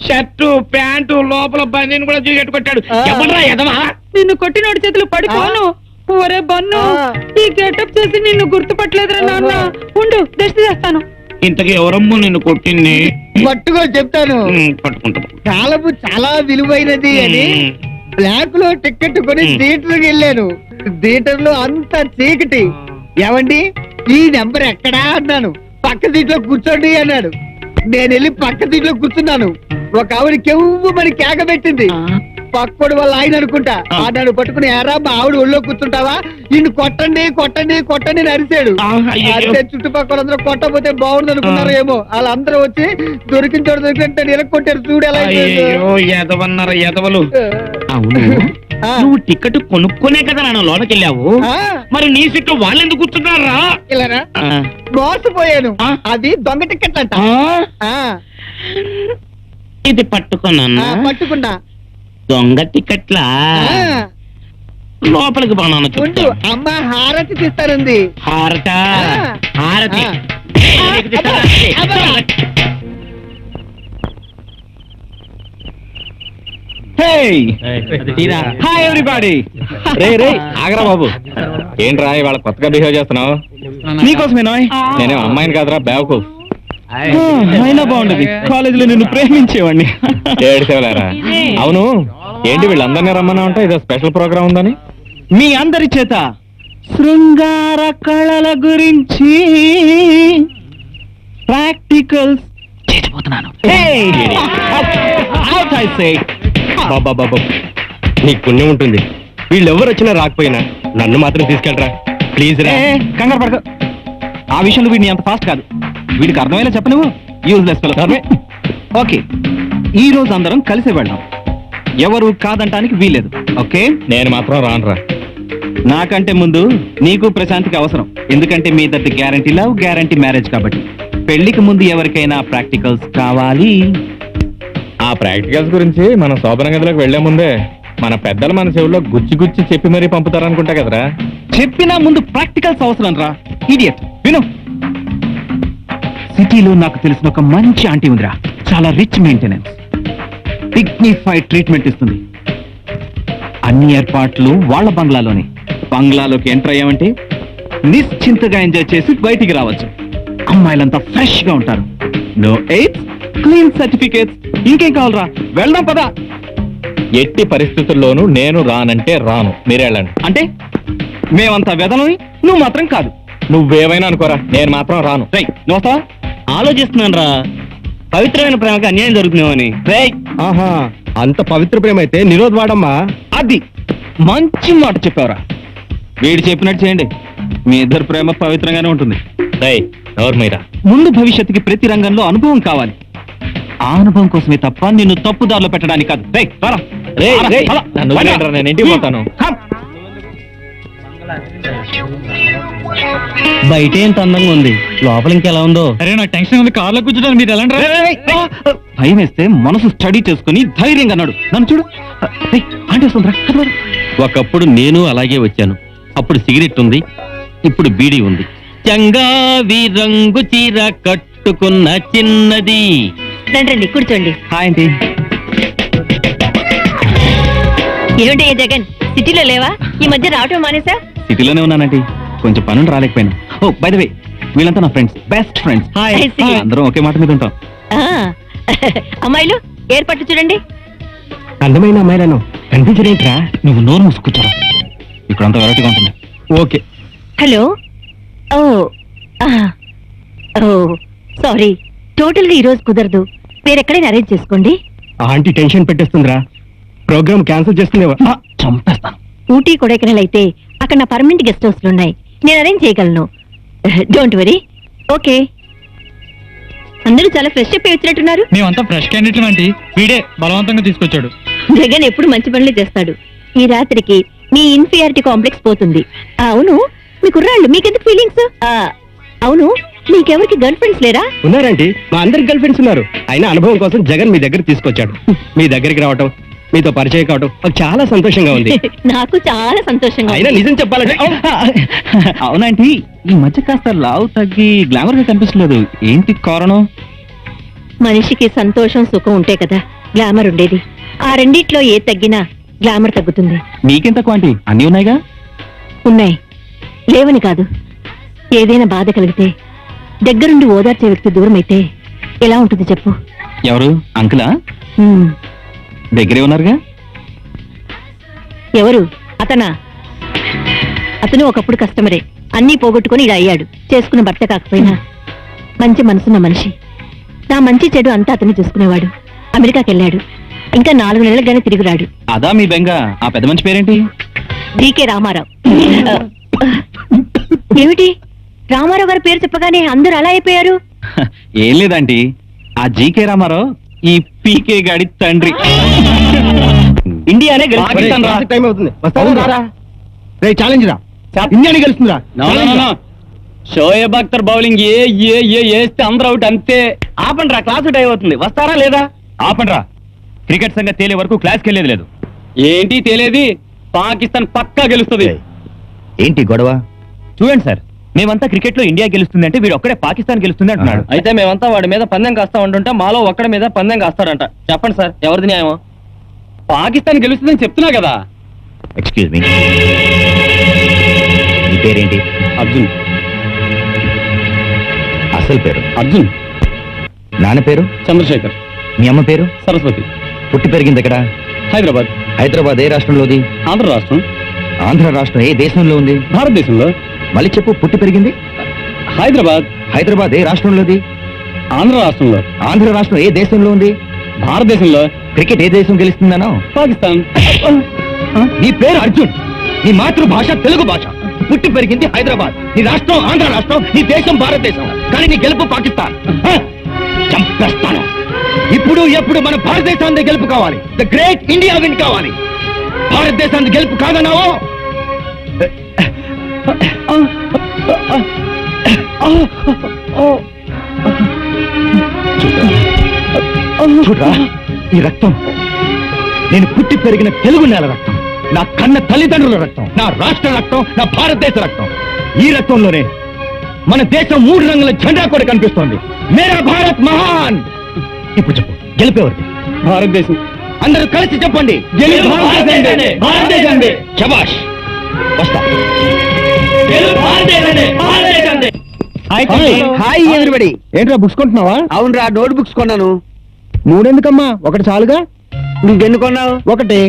షర్టు ప్యాంటు లోపల బందీని కూడా చూపెట్టుకొట్టాడు. ఆ. ఎవడ్రా ఎదవా? నిన్ను కొట్టినోడి చేతులు పడిపోను. ఒరే బన్ను, ఆ. ఈ గెటప్ చేసి నిన్ను గుర్తుపట్టలేదురా నాన్న. ఉండు దృష్టి చేస్తాను. ఇంతకీ ఎవరమ్మో నిన్ను కొట్టింది? పట్టుకో చెప్తాను. పట్టుకుంటా. కాలము చాలా విలువైనది అని బ్లాక్ లో టికెట్ కొని థియేటర్కి వెళ్ళాను. థియేటర్ లో అంత చీకటి. ఏమండి ఈ నెంబర్ ఎక్కడా అన్నాను. పక్క సీట్లో కూర్చోండి అన్నాడు. నేను వెళ్ళి పక్క సీట్లో కూర్చున్నాను. ఒక ఆవిడ కెవ్వు మరి కేక పెట్టింది. పక్కోడు వాళ్ళ ఆయన అనుకుంటా. ఆ నన్ను పట్టుకుని ఎరా మా ఆవిడ ఒళ్ళో కూర్చుంటావా, ఇన్ని కొట్టండి కొట్టండి కొట్టండి అని అరిచాడు. అంటే చుట్టుపక్కలందరూ కొట్టకపోతే బాగుంది అనుకున్నారు ఏమో. వాళ్ళందరూ వచ్చి దొరికిన చోట దొరికినట్టు నిలకొట్టారు. చూడు ఎలా అయిపోయిందో. అయ్యో ఎదవన్నారు ఎదవలు. అవును, ఆ. నువ్వు టికెట్ కొనుక్కునే కదా నాన్న లోనకెళ్ళావు. ఆ, మరి నీ సీట్లో వాళ్ళు ఎందుకు కూర్చున్నారా? ఇలానా మోసపోయాను. ఆ. అది దొంగ టికెట్ అంట. ఆ, ఇది పట్టుకున్నా పట్టుకున్నా. దొంగ టికెట్లా? ఆ, లోపలికి బాగున్నాను. ఉండు అమ్మ హారతి తీస్తారంది. హారత ఆ. హారతి. ఆ. నీకు తీస్తారా? అబ్బా. Hi everybody. రే రే ఆగరా బాబు. ఏంట్రా ఇవాళ కొత్తగా బిహేవ్ చేస్తున్నావు? నీకోసమేనా? నేనే అమ్మాయిని కాదురా బ్యావకు. అయినా బాగుండదు, కాలేజీలో నిన్ను ప్రేమించేవాడిని. ఏడిసేవలేరా. అవును, ఏంటి వీళ్ళందరినీ రమ్మన్నా ఉంటా? ఏదో స్పెషల్ ప్రోగ్రామ్ ఉందని. మీ అందరి చేత శృంగార కళల గురించి ప్రాక్టికల్స్ చేసిపోతున్నాను. బాబా నీకు పుణ్యం ఉంటుంది. వీళ్ళెవరు వచ్చినా రాకపోయినా నన్ను మాత్రం తీసుకెళ్ళరా ప్లీజ్ రా. కంగారు పడక, ఆ విషయంలో వీడిని అంత ఫాస్ట్ కాదు. వీడికి అర్థమయ్యేలా చెప్ప నువ్వు. Useless fellow. ఓకే, ఈ రోజు అందరం కలిసి వెళ్దాం. ఎవరు కాదంటానికి వీలేదు. ఓకే, నేను మాత్రం రానురా. నాకంటే ముందు నీకు ప్రశాంతికి అవసరం. ఎందుకంటే మీ ఇద్దరి గ్యారంటీ లవ్, గ్యారంటీ మ్యారేజ్ కాబట్టి. పెళ్లికి ముందు ఎవరికైనా ప్రాక్టికల్స్ కావాలి. ఆ ప్రాక్టికల్స్ గురించి మనం శోభన గదిలోకి వెళ్లే ముందే మన పెద్దలు మన చెవుల్లో గుచ్చి గుచ్చి చెప్పి మరీ పంపుతారనుకుంటా కదరా. చెప్పినా ముందు ప్రాక్టికల్స్ అవసరం రా. ఇడియట్, విను. సిటీలో నాకు తెలిసిన ఒక మంచి ఆంటీ ఉందిరా. చాలా రిచ్ మెయింటెనెన్స్, డిగ్నిఫైడ్ ట్రీట్మెంట్ ఇస్తుంది. అన్ని ఏర్పాట్లు వాళ్ళ బంగ్లాలోనే. బంగ్లాలోకి ఎంటర్ అయ్యామంటే నిశ్చింతగా ఎంజాయ్ చేసి బయటికి రావచ్చు. అమ్మాయిలంతా ఫ్రెష్ గా ఉంటారు. No AIDS, clean certificates. ఇంకేం కావాలరా? వెళ్దాం పదా. ఎట్టి పరిస్థితుల్లోనూ నేను రానంటే రాను. మీరెళ్ళండి. అంటే మేమంతా వెదలని, నువ్వు మాత్రం కాదు. నువ్వేమైనా అనుకోరా, నేను మాత్రం రాను. రేయ్, నువ్వు వస్తావా? ఆలోచిస్తున్నాను రా, పవిత్రమైన ప్రేమకి అన్యాయం జరుగుతున్నామని. రేయ్, ఆహా, అంత పవిత్ర ప్రేమ అయితే నిరోధ్ వాడమ్మా. అది మంచి మాట చెప్పావురా. వీడు చెప్పినట్టు చేయండి, మీ ఇద్దరు ప్రేమ పవిత్రంగానే ఉంటుంది. రేయ్, ఎవరు మీరా? ముందు భవిష్యత్తుకి ప్రతి రంగంలో అనుభవం కావాలి. ఆ అనుభవం కోసమే తప్ప నిన్ను తప్పుదారిలో పెట్టడానికి కాదు. రేయ్, రారా. రేయ్, రారా, రేయ్, రారా. నన్ను వదిలేయండిరా, నేను ఇంటికి పోతాను. కమ్. బయట ఎంత అందంగా ఉంది, లోపల ఇంకెలా ఉందో. అరే నాకు టెన్షన్ ఉంది, కార్లో కూర్చోడానికి మీరు ఎలా? భయం వేస్తే మనసు స్టడీ చేసుకుని ధైర్యంగా అన్నాడు. నన్ను చూడు. ఆంటీ వస్తుందిరా. ఒకప్పుడు నేను అలాగే వచ్చాను. అప్పుడు సిగరెట్ ఉంది, ఇప్పుడు బీడీ ఉంది. చంగావి రంగు చీర కట్టుకున్న చిన్నది. రండి కూర్చోండి. Hi aunty. ఏమిటయ్య జగన్, సిటీలో లేవా? ఈ మధ్య రావటం మానేసా? సిటీలోనే ఉన్నానంటీ, కొంచెం పనులు రాలేకపోయాను. ఓ బై ద వే, వీళ్ళంతా నా friends, best friends. I see. అందరం ఒకే మాట మీద ఉంటాం. అమ్మాయిలు ఏర్పాట్లు చూడండి. అందమైన అమ్మాయిలను కనిపించలేంట్రా. నువ్వు నోరు మూసి కూర్చోరా, ఇక్కడంతా వెరైటీగా ఉంటుంది. Okay. Hello. Oh oh sorry, total గా ఈరోజు కుదరదు. వేరెక్కడైనా అరేంజ్ చేసుకోండి. ఆంటీ టెన్షన్ పెట్టేస్తుందిరా, ప్రోగ్రామ్ క్యాన్సిల్ చేస్తుందేవా? చంపేస్తాను. ఊటీ కొడైకెనాల్ అయితే అక్కడ నా పర్మనెంట్ గెస్ట్ హౌస్లు ఉన్నాయి, నేను అరేంజ్ చేయగలను. Don't worry. ఓకే. అందరూ చాలా ఫ్రెష్ అప్ వచ్చినట్టున్నారు. మేమంతా ఫ్రెష్ క్యాండిడేట్లు అంటే వీడే బలవంతంగా తీసుకొచ్చాడు. జగన్ ఎప్పుడు మంచి పనులే చేస్తాడు. ఈ రాత్రికి మీ ఇన్ఫీరియారిటీ కాంప్లెక్స్ పోతుంది. అవును, మీ కుర్రాళ్ళు మీకెందుకు ఫీలింగ్స్? అవును, మీకెవరికి గర్ల్ ఫ్రెండ్స్ లేరా? ఉన్నారండి, మా అందరికి గర్ల్ ఫ్రెండ్స్ ఉన్నారు. అయినా అనుభవం కోసం జగన్ మీ దగ్గర తీసుకొచ్చాడు. మీ దగ్గరికి రావటం, మీతో పరిచయం కావటం నాకు చాలా సంతోషంగా ఉంది. నాకు చాలా సంతోషంగా అయినా ఉంది. నిజం చెప్పాలంటే అవునంటే ఈ మధ్య కాస్త లావు తగ్గి గ్లామర్ గా కనిపిస్తలేదు. ఏంటి కారణం? మనిషికి సంతోషం సుఖం ఉంటే కదా గ్లామర్ ఉండేది. ఆ రెండిట్లో ఏ తగ్గినా గ్లామర్ తగ్గుతుంది. నీకెంత క్వాంటి అన్నీ ఉన్నాయిగా. ఉన్నాయి, లేవని కాదు. ఏదైనా బాధ కలిగితే దగ్గరుండి ఓదార్చే వ్యక్తి దూరం అయితే ఎలా ఉంటుంది చెప్పు? ఎవరు? అంకులా? హ్మ్. దగ్గరే ఉన్నారుగా. ఎవరు? అతనా? అతను ఒకప్పుడు కస్టమరే, అన్నీ పోగొట్టుకుని ఇలా అయ్యాడు. చేసుకున్న భర్త కాకపోయినా మంచి మనసున్న మనిషి. నా మంచి చెడు అంతా అతన్ని చూసుకునేవాడు. అమెరికాకి వెళ్ళాడు. ఇంకా 4 నెలలుగానే తిరిగి రాడు. అదా మీ బెంగ? ఆ పెద్ద మంచి పేరేంటి? డీకే రామారావు. ఏమిటి, రామారావు గారి పేరు చెప్పగానే అందరూ అలా అయిపోయారు? ఏం లేదండి, ఆ జీకే రామారావు ఈ పీకే గాడి తండ్రి. ఇండియానే గెలిచి పాకిస్తాన్ రా. టైం అవుతుంది. వస్తారా? రేయ్, ఛాలెంజ్ రా. ఇండియాని గెలుస్తుందా? షోయబ్ అఖ్తర్ బౌలింగ్ వేస్తే అందరూ అవుట్ అంతే. ఆపండి రా, క్లాసు టైం అవుతుంది. వస్తారా లేదా? ఆపండి రా. క్రికెట్ సంగతి తేలే వరకు క్లాస్కి వెళ్ళేది లేదు. ఏంటి తేలేది? పాకిస్తాన్ పక్కా గెలుస్తుంది. ఏంటి గొడవ? చూడండి సార్, మేమంతా క్రికెట్ లో ఇండియా గెలుస్తుంది అంటే వీడు ఒక్కడే పాకిస్తాన్ గెలుస్తుంది అంటున్నాడు. అయితే మేమంతా వాడి మీద పందెం కాస్తా ఉంటుంటే మాలో ఒక్కడి మీద పందెం కాస్తాడంట. చెప్పండి సార్, ఎవరిది న్యాయం? పాకిస్తాన్ గెలుస్తుందని చెప్తున్నా కదా. ఎక్స్క్యూజ్ మీ, నీ పేరేంటి? అర్జున్. అసలు పేరు? అర్జున్. నాన్న పేరు? చంద్రశేఖర్. మీ అమ్మ పేరు? సరస్వతి. పుట్టి పెరిగింది ఎక్కడ? హైదరాబాద్. హైదరాబాద్ ఏ రాష్ట్రంలోది? ఆంధ్ర రాష్ట్రం. ఆంధ్ర రాష్ట్రం ఏ దేశంలో ఉంది? భారతదేశంలో. మళ్ళీ చెప్పు. పుట్టి పెరిగింది? హైదరాబాద్. హైదరాబాద్ ఏ రాష్ట్రంలోది? ఆంధ్ర రాష్ట్రంలో. ఆంధ్ర రాష్ట్రం ఏ దేశంలో ఉంది? భారతదేశంలో. క్రికెట్ ఏ దేశం గెలుస్తుందనో? పాకిస్తాన్. నీ పేరు అర్జున్, నీ మాతృభాష తెలుగు భాష, పుట్టి పెరిగింది హైదరాబాద్, నీ రాష్ట్రం ఆంధ్ర రాష్ట్రం, నీ దేశం భారతదేశం, కానీ నీ గెలుపు పాకిస్తాన్. చంపేస్తాను. ఇప్పుడు ఎప్పుడు మన భారతదేశాన్ని గెలుపు కావాలి. ద గ్రేట్ ఇండియా విన్ కావాలి. భారతదేశాన్ని గెలుపు కాదన్నావో చూడరా, ఈ రక్తం నేను పుట్టి పెరిగిన తెలుగు నేల రక్తం, నా కన్న తల్లిదండ్రుల రక్తం, నా రాష్ట్ర రక్తం, నా భారతదేశ రక్తం. ఈ రక్తంలోనే మన దేశం 3 రంగుల జెండా కూడా కనిపిస్తోంది. మేరా భారత్ మహాన్. ఇప్పుడు చెప్పు, గెలిపేవారు? భారతదేశం. అందరూ కలిసి చెప్పండి. శభాష్. వస్తా. Hi everybody. ఏంట్రా బుక్స్ కొంటున్నావా? అవునరా, నోట్ బుక్స్ కొన్నాను. 3 ఎందుకమ్మా? ఒకటి చాలుగా. నువ్వెన్ని కొన్నావు? ఒకటి.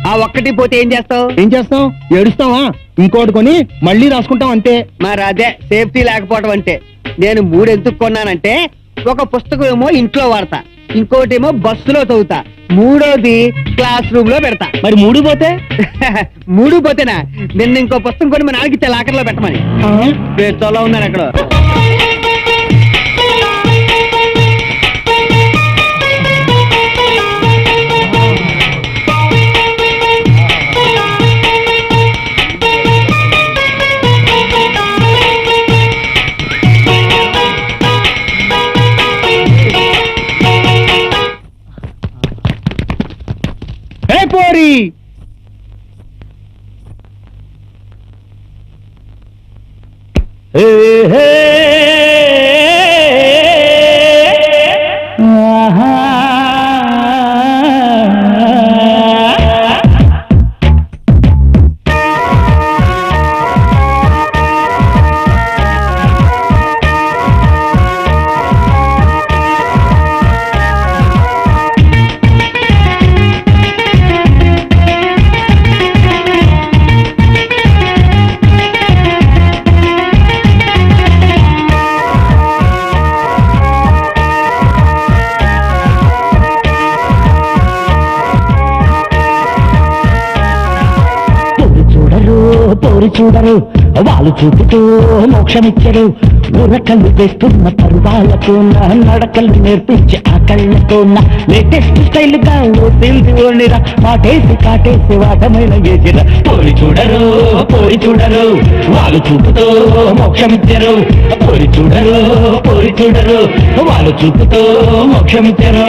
ఆ ఒక్కటి పోతే ఏం చేస్తావు? ఏం చేస్తాం? ఏడుస్తావా? ఇంకోటి కొని మళ్ళీ రాసుకుంటాం అంతే. మరి అదే సేఫ్టీ లేకపోవడం అంటే. నేను 3 ఎందుకు కొన్నానంటే, ఒక పుస్తకం ఏమో ఇంట్లో వాడతా, ఇంకోటేమో బస్సులో చదువుతా, 3వది క్లాస్ రూమ్ లో పెడతా. మరి 3 పోతే? 3 పోతేనా? నిన్న ఇంకో పుస్తకం కొని మా నాన్నకి ఇచ్చే లాకర్లో పెట్టమని. పేరుతోలా ఉన్నాను అక్కడ. పోరి పోరి చూడరు వాళ్ళు చూపుతూ మోక్షమిచ్చరు ఉరకలు వేస్తున్న పరువాలకు నడకలు నేర్పించి ఆ కళ్ళతో లేటెస్ట్ స్టైల్ గా ఓటింది ఓడిరా మాటేసి కాటేసి వాటమైన గేజిరా పోరి చూడరు వాళ్ళు చూపుతూ మోక్షమిచ్చరు పోరి చూడరు వాళ్ళు చూపుతూ మోక్షమిచ్చరు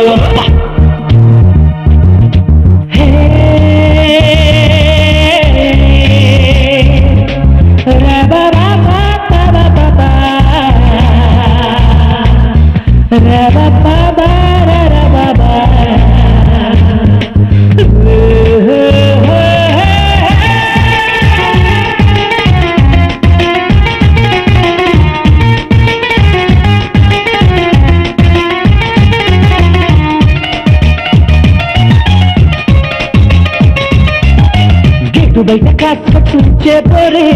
బయట కాసే పోరే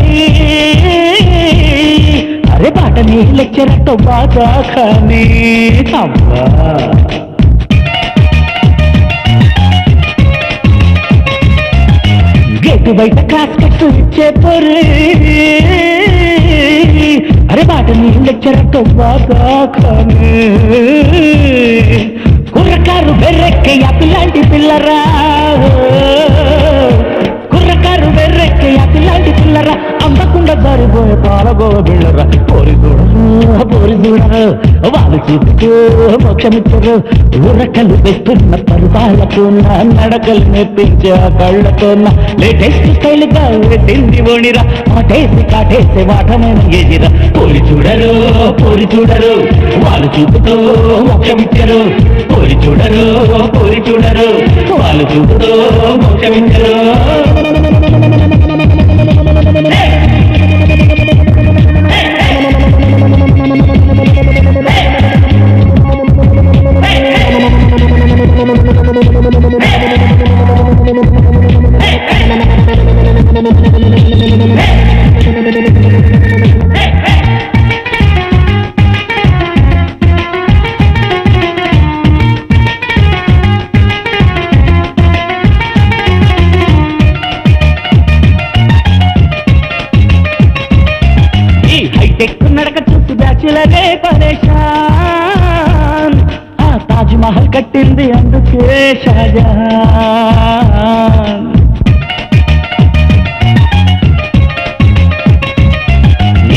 అరే బాటని లెక్చరతో బాగా కానీ అబ్బా గేటు బయట కాసు ఇచ్చే పోరే అరే బాటని లెక్చరతో బాగా కానీ కుర్రకారు బెర్రెక్కయ్య పిల్లాంటి పిల్లరా కుర్రకారు బెర్రెక్కయ్య పిల్లాంటి పిల్లరా అమ్మకుండా దారిపోయే పాలగోవ బిళ్ళరా పోరి చూడరు వాళ్ళు చూపుతూ మోక్షమిచ్చరు ఉరకలు వేస్తున్న పరువాలకు నడకలు నేర్పించే ఆ కళ్ళతో లేటెస్ట్ స్టైల్ గా తిండి ఓడిరా మాటేసి కాటేసి వాటమైన గేజిరా పోరి చూడరు వాళ్ళు చూపుతూ మోక్షమిచ్చరు పోరి చూడరు వాళ్ళు చూపుతూ మోక్షమిచ్చరు నడక చూసి బ్యాచులరే పరేషాన్ ఆ తాజ్ మహల్ కట్టింది అందుకే షాజహాన్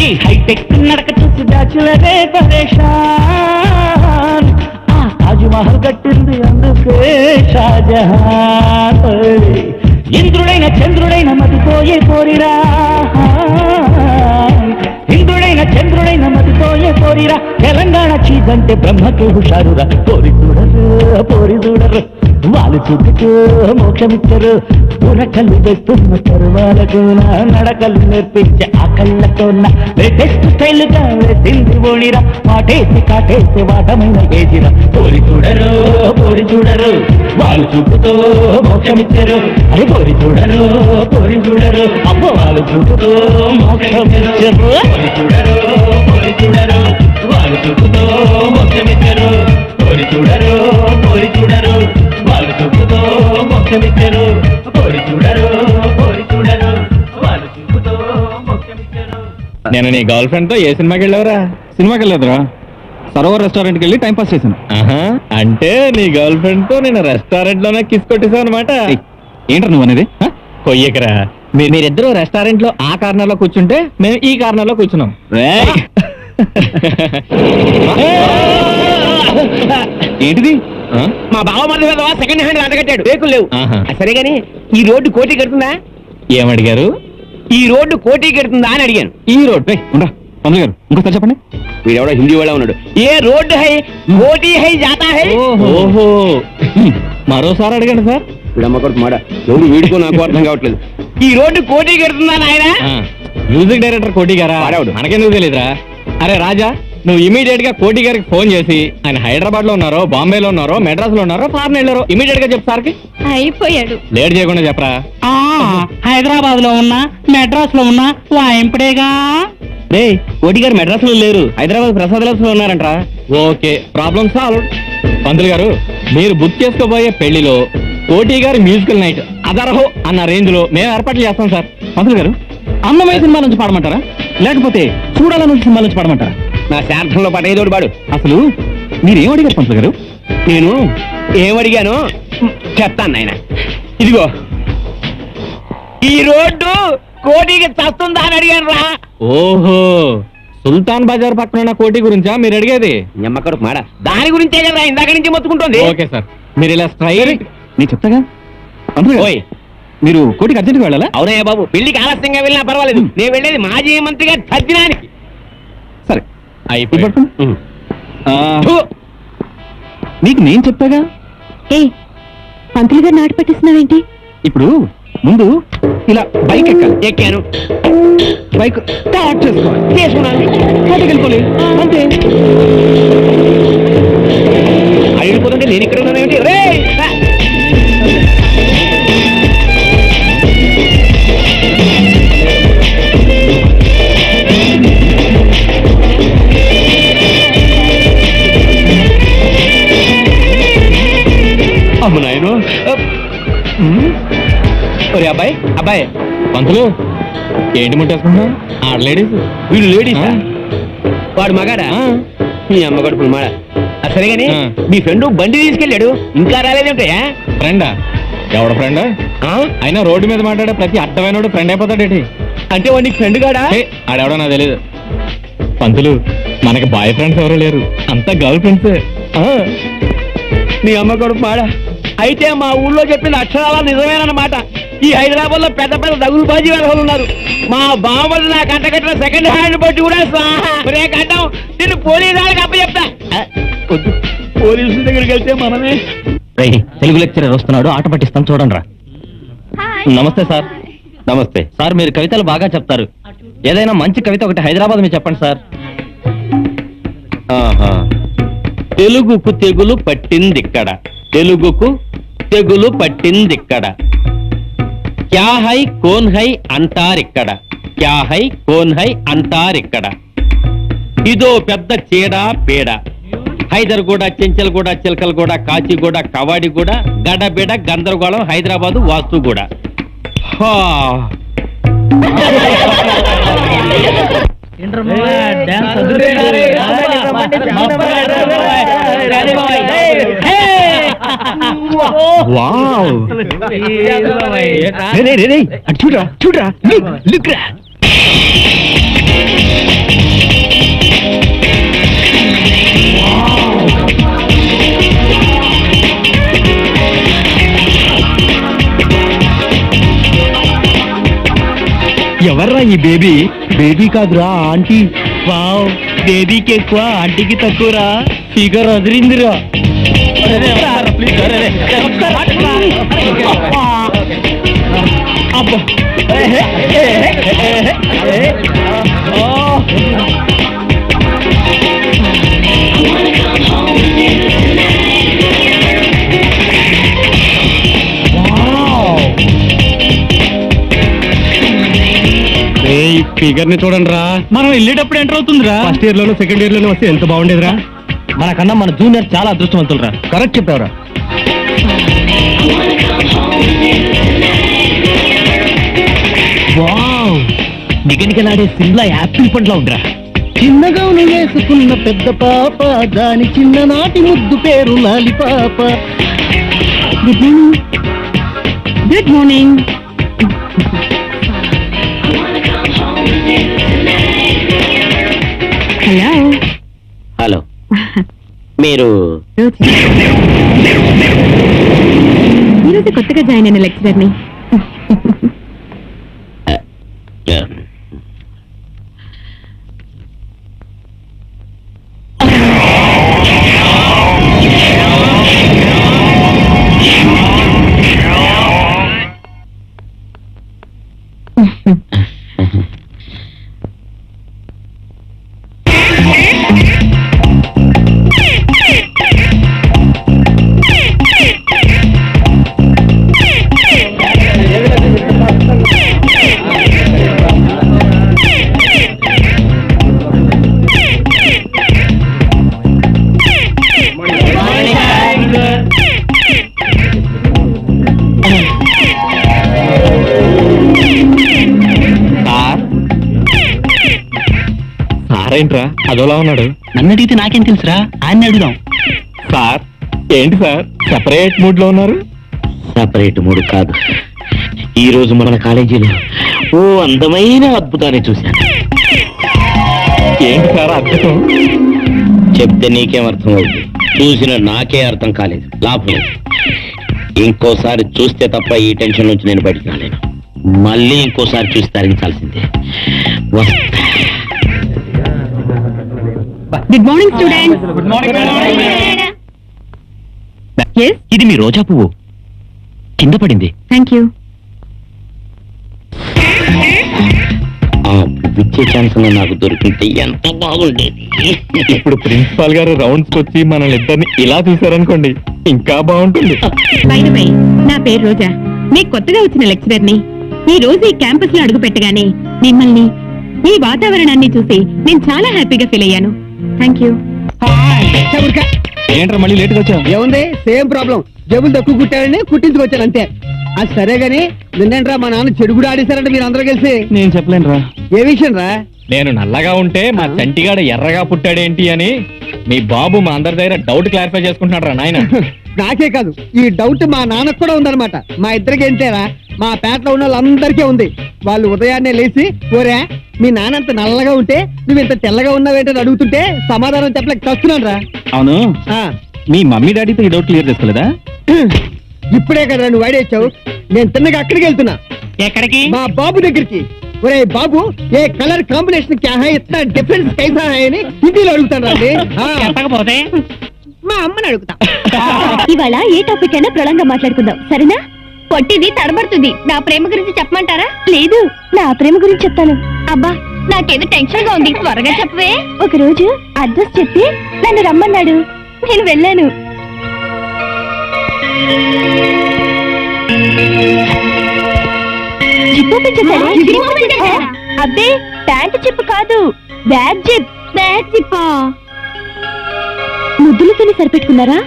ఈ హైటెక్ నడక చూసి బ్యాచులరే పరేషాన్ ఆ తాజ్ మహల్ కట్టింది అందుకే షాజహాన్ ఇంద్రుడైన చంద్రుడైన మతిపోయే కోరిరా ఇంద్రుడైన చంద్రుడైన మతిపోయే కోరిరా తెలంగాణ చీజంటే బ్రహ్మకు హుషారురా పోరి చూడరు వాళ్ళు చూపుతూ మోక్షమిచ్చరు ఉరకలు వేస్తున్న తరువాలకు నడకలు నేర్పించే ఆ కళ్ళతో లేటెస్ట్ స్టైల్ గా వేసింది ఓడిరా మాటేసి కాటేసి వాటమైన గేజిరా పోరి చూడరు వాళ్ళు చూపుతూ మోక్షమిచ్చరు అరే పోరి చూడరు అబ్బో వాళ్ళు చూపుతూ మోక్షమిచ్చరు పోరి చూడరు వాళ్ళు చూపుతూ మోక్షమిచ్చరు పోరి చూడరు వాళ్ళు చూపుతూ మోక్షమిచ్చరు పోరి చూడరు వాళ్ళు చూపుతూ మోక్షమిచ్చరు. నేను నీ గర్ల్ ఫ్రెండ్ తో ఏ సినిమాకి వెళ్ళావరా? సినిమాకి వెళ్ళలేదురా, సరోవర్ రెస్టారెంట్కి వెళ్ళి టైం పాస్ చేశాను. అంటే నీ గర్ల్ ఫ్రెండ్ తో నేను రెస్టారెంట్ లోనే కిస్ కొట్టేసావు అనమాట. ఏంట్రా నువ్వు అనేది? కొయ్యకరా, మీరిద్దరూ రెస్టారెంట్ లో ఆ కార్నర్ లో కూర్చుంటే మేము ఈ కార్నర్ లో కూర్చున్నాం. ఏంటిది? మా బావ మధ్య సెకండ్ హ్యాండ్ అంటగట్టాడు, రేకులు లేవు. సరే గాని ఈ రోడ్డు కోటి కడుతుందా? ఏమడిగారు? ఈ రోడ్డు కోటి కడుతుందా అని అడిగాను. ఈ రోడ్ పంతులు గారు ఇంకోసారి చెప్పండి. వీడెవడో హిందీ వాళ్ళ ఉన్నాడు. ఏ రోడ్డు హై కోటి హై జాతా హై. ఓహో, మరోసారి అడగండి సార్. వీడమ్మ కొడుకు మాట ఎవడు వీడుకో నాకు అర్థం కావట్లేదు. ఈ రోడ్డు కోటి కడుతుందా నాయన? మ్యూజిక్ డైరెక్టర్ కోటి గారా? మనకెందుకు తెలీదురా? అరే రాజా, నువ్వు ఇమీడియట్ గా కోటి గారికి ఫోన్ చేసి ఆయన హైదరాబాద్ లో ఉన్నారో, బాంబేలో ఉన్నారో, మెడ్రాస్ లో ఉన్నారో, ఫారెన్ వెళ్ళారో ఇమీడియట్ గా చెప్పు సార్కి. అయిపోయాడు. లేట్ చేయకుండా చెప్పరా. హైదరాబాద్ లో ఉన్నా మెడ్రాస్ లో ఉన్నా వాయింపుడేగా. కోటి గారు మెడ్రాస్ లో లేరు, హైదరాబాద్ ప్రసాద్ లో ఉన్నారంట. Okay, problem solve. పంతులు గారు, మీరు బుక్ చేసుకోబోయే పెళ్లిలో కోటి గారి మ్యూజికల్ నైట్ అదరహో అన్న రేంజ్ లో మేము ఏర్పాట్లు చేస్తాం సార్. పంతులు గారు, అందమైన సినిమా నుంచి పాడమంటారా లేకపోతే చూడాలన్న సినిమా నుంచి పాడమంటారా? నా శాంతంలో పాట ఏదోడు పాడు. అసలు మీరేం అడిగారు పంతులు గారు? నేను ఏమడిగాను చెప్తాను నాయన. ఇదిగో ఈ రోడ్డు కోటికి చస్తుందా అని అడిగాను రా. ఓహో, సుల్తాన్ బజార్ పక్కన ఉన్న కోటి గురించా మీరు అడిగేది? నిమ్మకడు మాడ దాని గురించే కదా ఇందాక నుంచి మొత్తుకుంటుంది. ఓకే సార్, మీరు ఇలా స్ట్రైట్ నేను చెప్తాగా. పంతులు గారు, ఓయ్ మీరు కోటికి అర్జెంట్గా వెళ్ళాలా? అవునయ్య బాబు, పెళ్లికి ఆలస్యంగా వెళ్ళినా పర్వాలేదు, నేను వెళ్ళేది మాజీ మంత్రి గారి తద్దినానికి. సరే అయిపోయి ఇది పట్టుకో. నీకు నేను చెప్తాగా. ఏ పంతులు గారు నాటు పట్టిస్తున్నావేంటి? ఇప్పుడు ముందు ఇలా బైక్ ఎక్కాలి. ఎక్కాను, బైక్ స్టార్ట్ చేసుకోవాలి. చేసుకున్నాను, కోటికి వెళ్ళిపోలే అంతే. అడిగిపోతుంటే నేను ఇక్కడ ఉన్నాను ఏమిటి? రేయ్, రా. అమ్మ నాయను. ఒరే అబ్బాయి, అబ్బాయి పంతులు ఏంటి ముట్టేసుకుంటున్నా? ఆడ లేడీస్, వీడు లేడీసా? వాడు మగాడా? మీ అమ్మ గడుపులు మాడ. సరే గాని ఆ. మీ ఫ్రెండ్ బండి తీసుకెళ్ళాడు, ఇంకా రాలేదంటయా? ఫ్రెండా? ఎవడ ఫ్రెండ్? అయినా రోడ్డు మీద మాట్లాడే ప్రతి అర్థమైన ఫ్రెండ్ అయిపోతాడేటి? అంటే వాడు నీకు ఫ్రెండ్ కాడా? ఆడెవడో నాకు తెలియదు. పంతులు, మనకి బాయ్ ఫ్రెండ్స్ ఎవరో లేరు, అంతా గర్ల్ ఫ్రెండ్సే. మీ అమ్మ గడుపు మాడ. అయితే మా ఊళ్ళో చెప్పిన అక్షరాల నిజమేనన్నమాట. ఈ హైదరాబాద్ లో పెద్ద పెద్ద దగులు బాజీ వాళ్ళు ఉన్నారు. మా బావలు నా కంటకట్టిన సెకండ్ హ్యాండ్ బట్టి కూడా కంటాం. నేను పోలీసు వాళ్ళకి అప్పచెప్తా. వద్దు, పోలీసుల దగ్గరికి వెళ్తే మనమే. తెలుగు లెక్చరర్ వస్తున్నాడు, ఆట పట్టిస్తాను చూడండి రా. నమస్తే సార్. నమస్తే సార్, మీరు కవితలు బాగా చెప్తారు. ఏదైనా మంచి కవిత ఒకటి హైదరాబాద్ మీద చెప్పండి సార్. తెలుగుకు తెగులు పట్టిందిక్కడ, తెలుగుకు తెగులు పట్టిందిక్కడ. క్యా హై కోన్ హై అంటారిక్కడ, క్యా హై కోన్ హై అంటారిక్కడ. ఇదో పెద్ద చీడ పేడ. హైదర్గూడ, చెంచల్గూడ, చిలకలగూడ, కాచిగూడ, కవాడిగూడ, గడబిడ, గందరగోళం, హైదరాబాదు వాస్తుగూడ. చూడరా చూడరా, లుక్రా. ఎవర్రా ఈ బేబీ? బేబీ కాదురా, ఆంటీ. వావ్, బేబీకి ఎక్కువ, ఆంటీకి తక్కువరా. ఫిగర్ అదిరిందిరా. అబ్బా, ఫిగర్ ని చూడండి రా. మనం వెళ్ళేటప్పుడు ఎంటర్ అవుతుందిరా. ఫస్ట్ ఇయర్ లోనూ సెకండ్ ఇయర్ లోనూ వస్తే ఎంత బాగుండేదిరా. మనకన్నా మన జూనియర్ చాలా అదృష్టవంతులరా. కరెక్ట్ చెప్పావురా. వావ్, నిగనిగలాడే సిమ్లా యాపిల్ పండ్లా ఉందిరా. చిన్నగా వేసుకున్న పెద్ద పాప, దాని చిన్ననాటి ముద్దు పేరు లాలిపాప. Good morning. Good morning. Hello. Hello, మీరు ఈరోజు కొత్తగా జాయిన్ అయిన లెక్చరర్ని. వాడేంట్రా అదోలా ఉన్నాడు? నన్ను అడిగితే నాకేం తెలుసురా, ఆయన అడుగుదాం. సార్ ఏంటి సార్ సెపరేట్ మూడ్ లో ఉన్నారు? సపరేట్ మూడు కాదు, ఈ రోజు మన కాలేజీలో ఓ అందమైన అద్భుతాన్ని చూశాను. ఏంటి సార్ అద్భుతం? చెప్తే నీకేం అర్థం అవుతుంది, చూసిన నాకే అర్థం కాలేదు, లాభం లేదు. ఇంకోసారి చూస్తే తప్ప ఈ టెన్షన్ నుంచి నేను బయటికి రాలేను. మళ్ళీ ఇంకోసారి చూసి తరించాల్సిందే. వస్తా. Good morning students. ఎస్, ఇది మీ రోజా పువ్వు కింద పడింది. Thank you. ఆ విచ్చే ఛాన్స్ నాకు దొరికితే ఎంత బాగుండేది. ఇప్పుడు ప్రిన్సిపాల్ గారు రౌండ్స్ వచ్చి మనల్ని ఇద్దరిని ఇలా చూసారనుకోండి, ఇంకా బాగుంటుంది. బై ద వే, నా పేరు రోజా, మీకు కొత్తగా వచ్చిన లెక్చరర్ ని. ఈ రోజు ఈ క్యాంపస్ లో అడుగు పెట్టగానే మిమ్మల్ని, ఈ వాతావరణాన్ని చూసి నేను చాలా హ్యాపీగా ఫీల్ అయ్యాను. Thank you. ఏంట్రా మళ్ళీ లేట్గా వచ్చావు? ఏముంది, సేమ్ ప్రాబ్లం. జబ్బులు తక్కువ కుట్టాడని కుట్టించుకొచ్చాను అంతే. అది సరే గాని నిన్నేంట్రా మా నాన్న చెడు కూడా ఆడేశారంటే మీరు అందరూ కలిసి. నేను చెప్పలేనురా. ఏ విషయం రా? నేను నల్లగా ఉంటే మా చంటిగాడు ఎర్రగా పుట్టాడేంటి అని మీ బాబు మా అందరి దగ్గర డౌట్ క్లారిఫై చేసుకుంటున్నాడు రా నాయన. నాకే కాదు, ఈ డౌట్ మా నాన్నకు కూడా ఉందన్నమాట. మా ఇద్దరికి ఏంటేరా, మా పేటలో ఉన్న వాళ్ళందరికీ ఉంది. వాళ్ళు ఉదయాన్నే లేచి, ఓరే మీ నాన్నంత నల్లగా ఉంటే నువ్వు ఇంత తెల్లగా ఉన్నావేంటని అడుగుతుంటే సమాధానం చెప్పలేక చస్తున్నాను రా. అవును, మీ మమ్మీ డాడీతో ఈ డౌట్ క్లియర్ చేసుకోలేదా? ఇప్పుడే కదా నువ్వు వాడేచ్చావు. నేను తిన్నగా అక్కడికి వెళ్తున్నా. ఎక్కడికి? మా బాబు దగ్గరికి. ఒరే బాబు, ఏ కలర్ కాంబినేషన్ క్యా హై, ఇतना డిఫరెన్స్ కైసా హై అని హిందీలో అడుగుతాను రండి. చెప్పకపోతే మా అమ్మని అడుగుతా. ఇవాళ ఏ టాపిక్ అయినా ప్రళంగా మాట్లాడుకుందాం, సరేనా? పొట్టిది తడబడుతుంది. నా ప్రేమ గురించి చెప్పమంటారా? లేదు, నా ప్రేమ గురించి చెప్తాను. అబ్బా, నాకేదో టెన్షన్ గా ఉంది, త్వరగా చెప్పవే. ఒక రోజు అడ్రస్ చెప్పి నన్ను రమ్మన్నాడు, నేను వెళ్ళాను. జిప్పు పెంచేశాడు. అబ్బే, ప్యాంటు జిప్పు కాదు, బ్యాగ్ జిప్. బ్యాగ్ జిప్పా? ముద్దులతోనే సరిపెట్టుకున్నారా?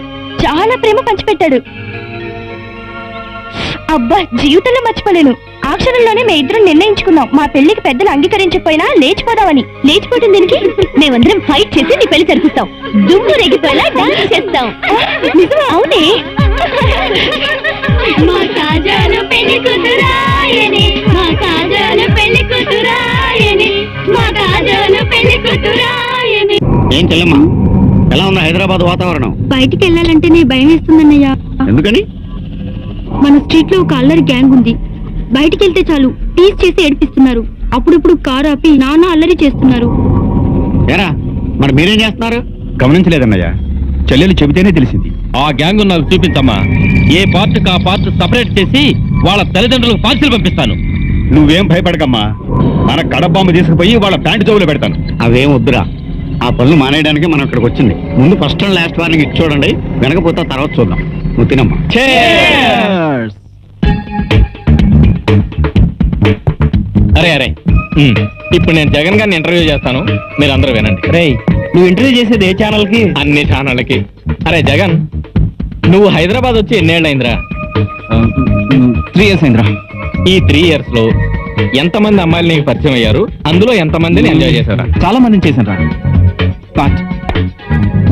చాలా ప్రేమ పంచిపెట్టాడు. అబ్బా, జీవితంలో మర్చిపోలేను. ఆ క్షణంలోనే మేము ఇద్దరం నిర్ణయించుకున్నాం, మా పెళ్లికి పెద్దలు అంగీకరించకపోయినా లేచిపోదామని. లేచిపోతుంది దీనికి మేమందరం ఫైట్ చేసి నీ పెళ్లి జరిపిస్తాం. దుమ్ము రేగిపోయేలా డాన్స్ చేస్తాం. నిజమా? అవునే. మా కాజాలు పెళ్లి కూతురాయని, మా కాజాలు పెళ్లి కూతురాయని, మా కాజాలు పెళ్లి కూతురాయని. ఏం చెల్లమ్మా, ఎలా ఉంది హైదరాబాద్ వాతావరణం? బయటికి వెళ్ళాలంటే నీ భయం వేస్తుందన్నయ్యా. ఎందుకని? మన స్ట్రీట్ లో ఒక అల్లరి గ్యాంగ్ ఉంది. బయటికి వెళ్తే చాలు టీస్ చేసి ఏడిపిస్తున్నారు. అప్పుడప్పుడు కారు ఆపి నాన్న అల్లరి చేస్తున్నారు. ఏరా, మరి మీరేం చేస్తున్నారు? గమనించలేదన్నయ్య, చెల్లెలు చెబితేనే తెలిసింది. ఆ గ్యాంగ్ నాకు చూపించమ్మా. ఏ పార్ట్ కా పార్ట్ సపరేట్ చేసి వాళ్ళ తల్లిదండ్రులకు పార్సిల్ పంపిస్తాను. నువ్వేం భయపడకమ్మా, మన కడబాంబు తీసుకుపోయి వాళ్ళ ప్యాంటు జోబులో పెడతాను. అవేం వద్దురా, ఆ పనులు మానేయడానికి మనం ఇక్కడికి వచ్చింది. ముందు ఫస్ట్ అండ్ లాస్ట్ వార్నింగ్ ఇచ్చి చూడండి, వెనకపోతే తర్వాత చూద్దాం. నువ్వు తినమ్మా. అరే అరే, ఇప్పుడు నేను జగన్ గారిని ఇంటర్వ్యూ చేస్తాను, మీరు అందరూ వినండి. రేయ్, నువ్వు ఇంటర్వ్యూ చేసేది ఏ ఛానల్కి? అన్ని ఛానళ్ళకి. అరే జగన్, నువ్వు హైదరాబాద్ వచ్చి ఎన్నేళ్ళైందిరా? 3 years అయిందిరా. ఈ 3 years లో ఎంతమంది అమ్మాయిలు నీకు పరిచయం అయ్యారు? అందులో ఎంతమందిని ఎంజాయ్ చేశారా? చాలా మందిని చేశాను రా. బట్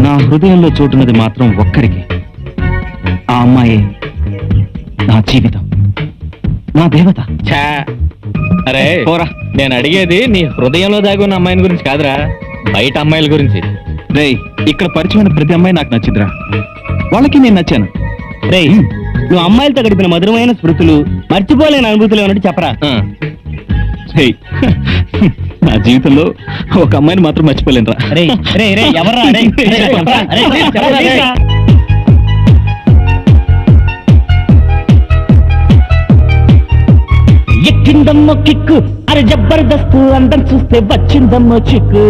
నా హృదయంలో చోటున్నది మాత్రం ఒక్కరికి. ఆ అమ్మాయి నా జీవితం, నా దేవత. ఛా, అరే పోరా. నేను అడిగేది నీ హృదయంలో దాగి ఉన్న అమ్మాయిని గురించి కాదురా, బయట అమ్మాయిల గురించి. రేయ్, ఇక్కడ పరిచయమైన ప్రతి అమ్మాయి నాకు నచ్చిందిరా. వాళ్ళకి నేను నచ్చాను. రేయ్, నువ్వు అమ్మాయిలతో గడిపిన మధురమైన స్మృతులు, మర్చిపోలేని అనుభూతులు ఏమన్నట్టు చెప్పరా? రేయ్, నా జీవితంలో ఒక అమ్మాయిని మాత్రం మర్చిపోలేనురా. రేయ్ రేయ్ రేయ్, ఎవర్రా? రేయ్, రేయ్, చెప్పరా? రేయ్, రేయ్, చెప్పరా? రేయ్. ఎక్కిందమ్మో కిక్కు, అరే జబర్దస్త్, అందం చూస్తే వచ్చిందమ్మో చిక్కు.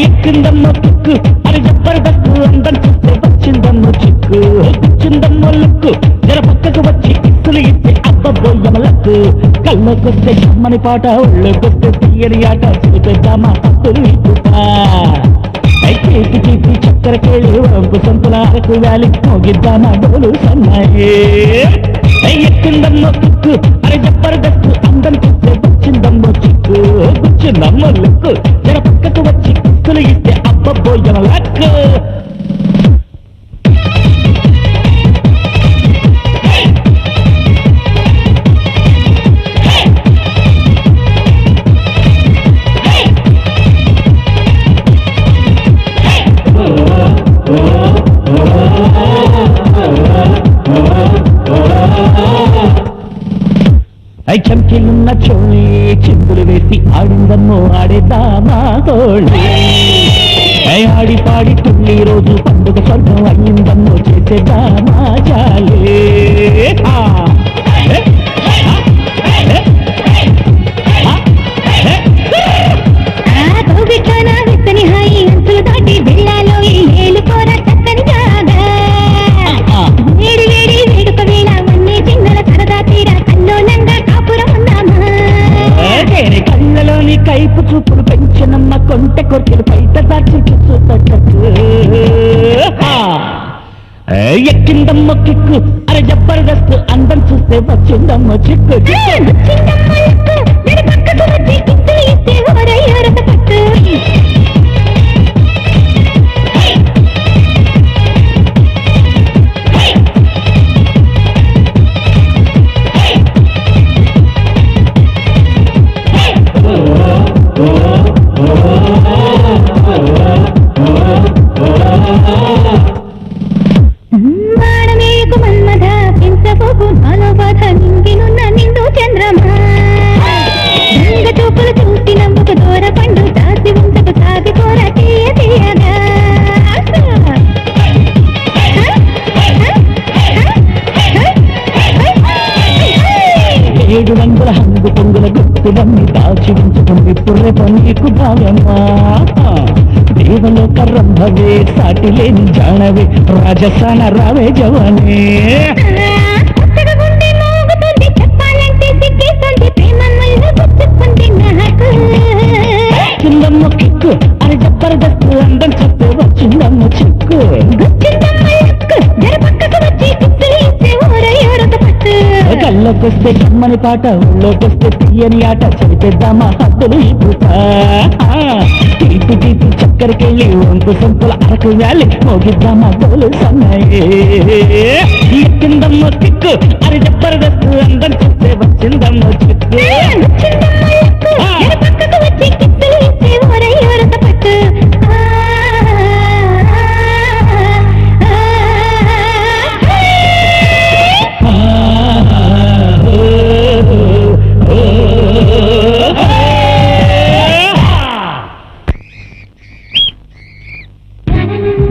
ఎక్కిందమ్మో కిక్కు, అరే జబర్దస్త్, అందం చూస్తే వచ్చిందమ్మో చిక్కు. వచ్చిందమ్మో లుక్కు, జర పక్కకు వచ్చి ఇసులు ఇచ్చి అబ్బబోయమలకు. కళ్ళకొస్తే కమ్మని పాట, ఒళ్ళకొస్తే తీయని ఆట, చూద్దామా తప్పులు ఇప్పుతా. చీపి చీపి చక్కెర కేళి వంపు సంపుల అరకు వ్యాలి మోగిద్దామా డోలు సన్నాయే ఎక్కిందమ్మో కిక్కు అరే జబర్దస్త్ అందం చూస్తే వచ్చిందమ్మో చిక్కు కూర్చుందమ్మో లుక్కు జర పక్కకు వచ్చి కిక్కులు ఇస్తే అబ్బబోయన లక్కు చంకిలున్న చోళి చిందులు వేసి ఆడిందమ్మో ఆడేద్దామా తోళి ఆడి పాడి తుల్లి రోజు పండుగ స్వర్గం అయ్యిందమ్మో చేసేద్దామా జాలే హాయి అంచులు దాటి బిళ్ళాలో ఏలు కోర చక్కని జాగా వేడి వేడి వేడుక వేళ మన్ని చిన్నల సరదా తీరా కల్లోనంగా కాపురం ఉందామా కళ్ళలోని కైపు చూపులు పెంచనమ్మ కొంటె కొరికెలు బయట దాచి ఎక్కిందమ్మ కిక్కు అరే జబర్దస్త్ అందం చూస్తే వచ్చిందమ్మ చిక్కు హంగు పొంగుల గుర్తులన్నీ దాచి ఉంచుకుంది పుర్రె నీకు భావ్యమా దేవలో కర్రంభవే సాటి లేని జానవే రాజసాన రావే జవానే వచ్చిందమ్మ కిక్కు అని జబర్దస్త్ అందం చెప్తే వచ్చిందమ్మ చిక్కు కళ్ళకొస్తే కమ్మని పాట ఊళ్ళోకొస్తే తీయని ఆట చెరిపేద్దామా హద్దులు ఈ పూట తీపి తీపి చక్కెరకెళ్ళి వంపు సంపుల అరకు వ్యాలి మోగిద్దామా డోలు సన్నాయే ఎక్కిందమ్మ కిక్కు అని జబర్దస్త్ అందం చెప్తే వచ్చిందమ్మ చిక్కు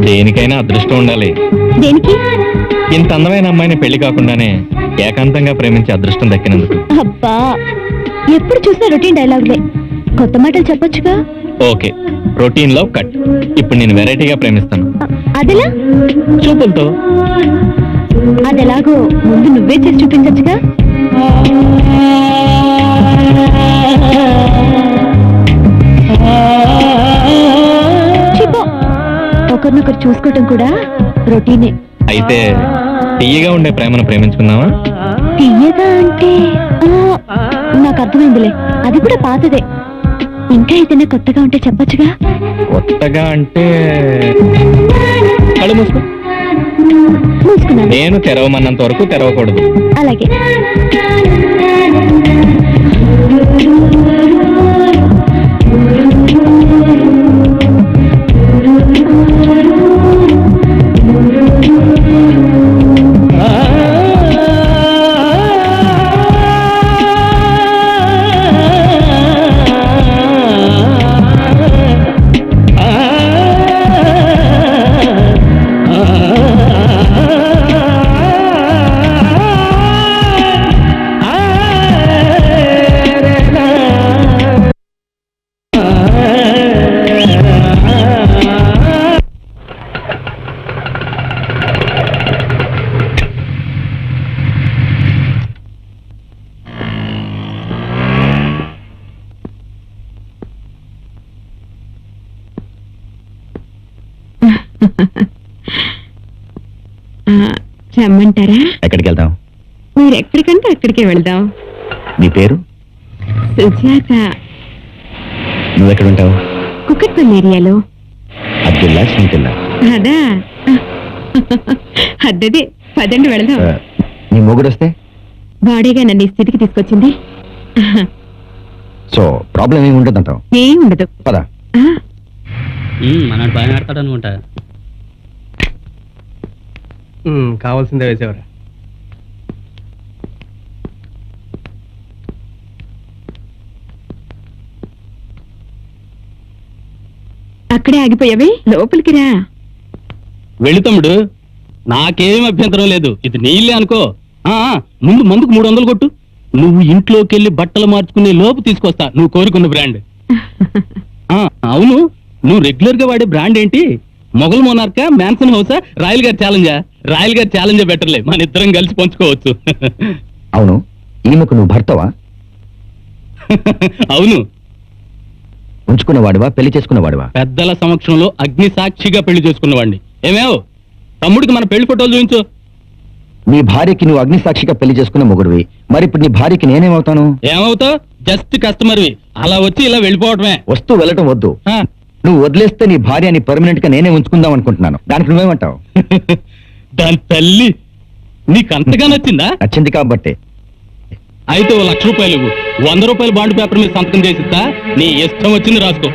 దేనికైనా అదృష్టం ఉండాలి. దేనికి? ఇంత అందమైన అమ్మాయిని పెళ్లి కాకుండానే ఏకాంతంగా ప్రేమించే అదృష్టం దక్కినందుకు. అబ్బా, ఎప్పుడు చూసినా రొటీన్ డైలాగులే, కొత్త మాటలు చెప్పొచ్చుగా. ఓకే, రొటీన్ లో కట్. ఇప్పుడు నేను వెరైటీగా ప్రేమిస్తాను. అదెలా? చూపులతో. అదెలాగో ముందు నువ్వే చేసి చూపించచ్చుగా. ఒకరినొకరు చూసుకోవటం కూడా రొటీనే. అయితే తీయగా ఉండే ప్రేమను ప్రేమించుకుందామా? తీయగా అంటే నాకు అర్థమైందిలే, అది కూడా పాతదే. ఇంకా ఏదైనా కొత్తగా ఉంటే చెప్పొచ్చుగా. కొత్తగా అంటే కళ్ళు మూసుకో. మూసుకున్నాను. నేను తెరవమన్నంత వరకు తెరవకూడదు. అలాగే. రమ్మంటారా? ఎక్కడికి వెళ్దాం? మీరు ఎక్కడికంటే అక్కడికే వెళ్దాం. నీ పేరు? సుజాత. నువ్వెక్కడుంటావు? కుక్కట్పల్లి ఏరియాలో. అబ్దుల్లా స్నేహితుల్లా? అదా అద్దదే, పదండి వెళదాం. నీ మొగుడు వస్తే? వాడేగా నన్ను ఈ స్థితికి తీసుకొచ్చింది. సో ప్రాబ్లం ఏమి ఉండదంటావు? ఏం ఉండదు. పదా. మనడు బాగా ఆడతాడు అనుకుంటా. కావాల్సిందే వేసేవరా. అక్కడే ఆగిపోయావి, లోపలికి రా. వెళ్ళి తమ్ముడు, నాకేం అభ్యంతరం లేదు. ఇది నీ ఇల్లే అనుకో. ముందు మందుకు 300 కొట్టు. నువ్వు ఇంట్లోకి వెళ్ళి బట్టలు మార్చుకునే లోపు తీసుకొస్తా నువ్వు కోరుకున్న బ్రాండ్. అవును, నువ్వు రెగ్యులర్ గా వాడే బ్రాండ్ ఏంటి? మొగల్ మోనార్కా, మ్యాన్సన్ హౌసా, రాయల్ గారి ఛాలెంజా? రాయల్ గారి ఛాలెంజే బెటర్లే, మన ఇద్దరం కలిసి పంచుకోవచ్చు. అవును, ఈమెకు నువ్వు భర్తవా? అవును. ఉంచుకున్నవాడివా, పెళ్లి చేసుకున్నవాడివా? పెద్దల సమక్షంలో అగ్ని సాక్షిగా పెళ్లి చేసుకున్నవాడిని. ఏమేవ్, తమ్ముడికి మన పెళ్లి ఫోటోలు చూపించు. నీ భార్యకి నువ్వు అగ్నిసాక్షిగా పెళ్లి చేసుకున్న మొగుడివి, మరి ఇప్పుడు నీ భార్యకి నేనేమవుతాను? ఏమవుతావు? జస్ట్ కస్టమర్వి, అలా వచ్చి ఇలా వెళ్ళిపోవటమే. వస్తూ వెళ్ళటం వద్దు. ఆ, నువ్వు వదిలేస్తే నీ భార్యని పర్మనెంట్ గా నేనే ఉంచుకుందాం అనుకుంటున్నాను. దానికి నువ్వేమంటావు? దాని తల్లి, నీకు అంతగా నచ్చిందా? నచ్చింది కాబట్టే. అయితే 1,00,000 రూపాయలు ఇవ్వు. 100 రూపాయల బాండ్ పేపర్ మీద సంతకం చేసిస్తా. నీ ఇష్టం వచ్చింది రాసుకో.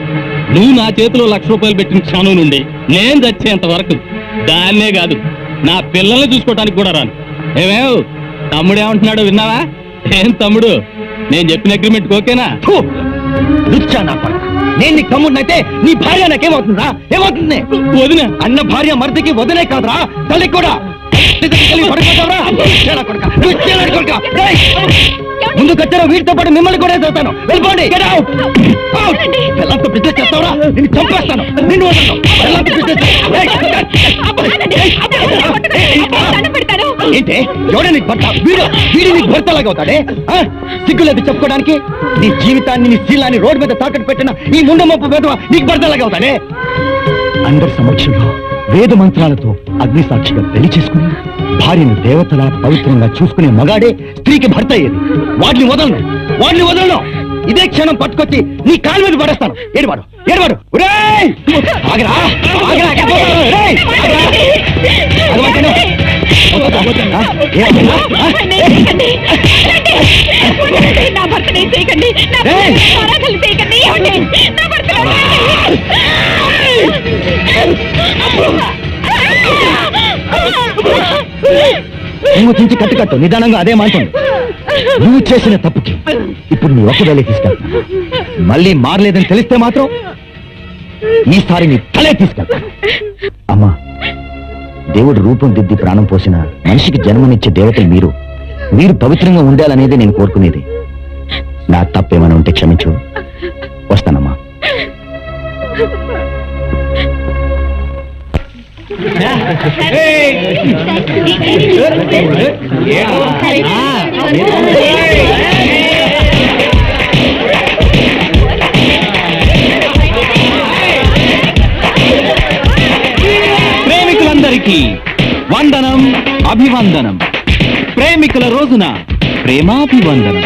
నువ్వు నా చేతిలో 1,00,000 రూపాయలు పెట్టిన క్షణం నుండి నేను చచ్చేంత వరకు దాన్నే కాదు, నా పిల్లల్ని చూసుకోవటానికి కూడా రాను. ఏమేవ్, తమ్ముడు ఏమంటున్నాడు విన్నావా? ఏం తమ్ముడు, నేను చెప్పిన అగ్రిమెంట్ ఓకేనా? లుచ్చా నా పడక. నేను నీ తమ్ముడినైతే నీ భార్య నాకేమవుతుందా? ఏమవుతుంది? వదిన అన్న భార్య మరిదికి వదిలే కాదురా, తల్లి కూడా. ముందు కచ్చారా, వీటితో పాటు మిమ్మల్ని కూడా చదువుతాను. వెళ్ళిపోండి. పిల్లలతో బిజినెస్ చేస్తావురా, నిన్ను చంపేస్తాను. నిన్ను వదలను. పిల్లలతో బిజినెస్ ఏంటే? ఎవడే నీకు భర్త? వీడి నీకు భర్తలాగా అవుతాడే? సిగ్గులేదు చెప్పుకోవడానికి? నీ జీవితాన్ని, నీ శీలాన్ని రోడ్డు మీద తాకట్టు పెట్టిన ఈ ముండమొప్పు వేదవ నీకు భర్తలాగా అవుతాడే? అందరి సమక్షంలో వేద మంత్రాలతో అగ్ని సాక్షిగా పెళ్లి చేసుకుని భార్యను దేవతలా పవిత్రంగా చూసుకునే మగాడే స్త్రీకి భర్త అయ్యేది. వాడిని వదలను. ఇదే క్షణం పట్టుకొచ్చి నీ కాలు మీద పడేస్తాను. ఏడువాడు. ఒరేయ్! ఆగరా! ఒరేయ్! ఆగరా! నువ్వు చించి కట్టు నిదానంగా అదే మాంటుంది. నువ్వు చేసిన తప్పుకి ఇప్పుడు నీ ఒక్కవేళ తీసుకెళ్తా. మళ్ళీ మారలేదని తెలిస్తే మాత్రం ఈసారి నీ తలే తీసుకెళ్తా. అమ్మా, దేవుడు రూపం దిద్ది ప్రాణం పోసిన మనిషికి జన్మనిచ్చే దేవతలు మీరు పవిత్రంగా ఉండాలనేది నేను కోరుకునేది. నా తప్పేమైనా ఉంటే క్షమించు. వస్తానమ్మా. ప్రేమికులందరికీ వందనం, అభివందనం. ప్రేమికుల రోజున ప్రేమాభివందనం.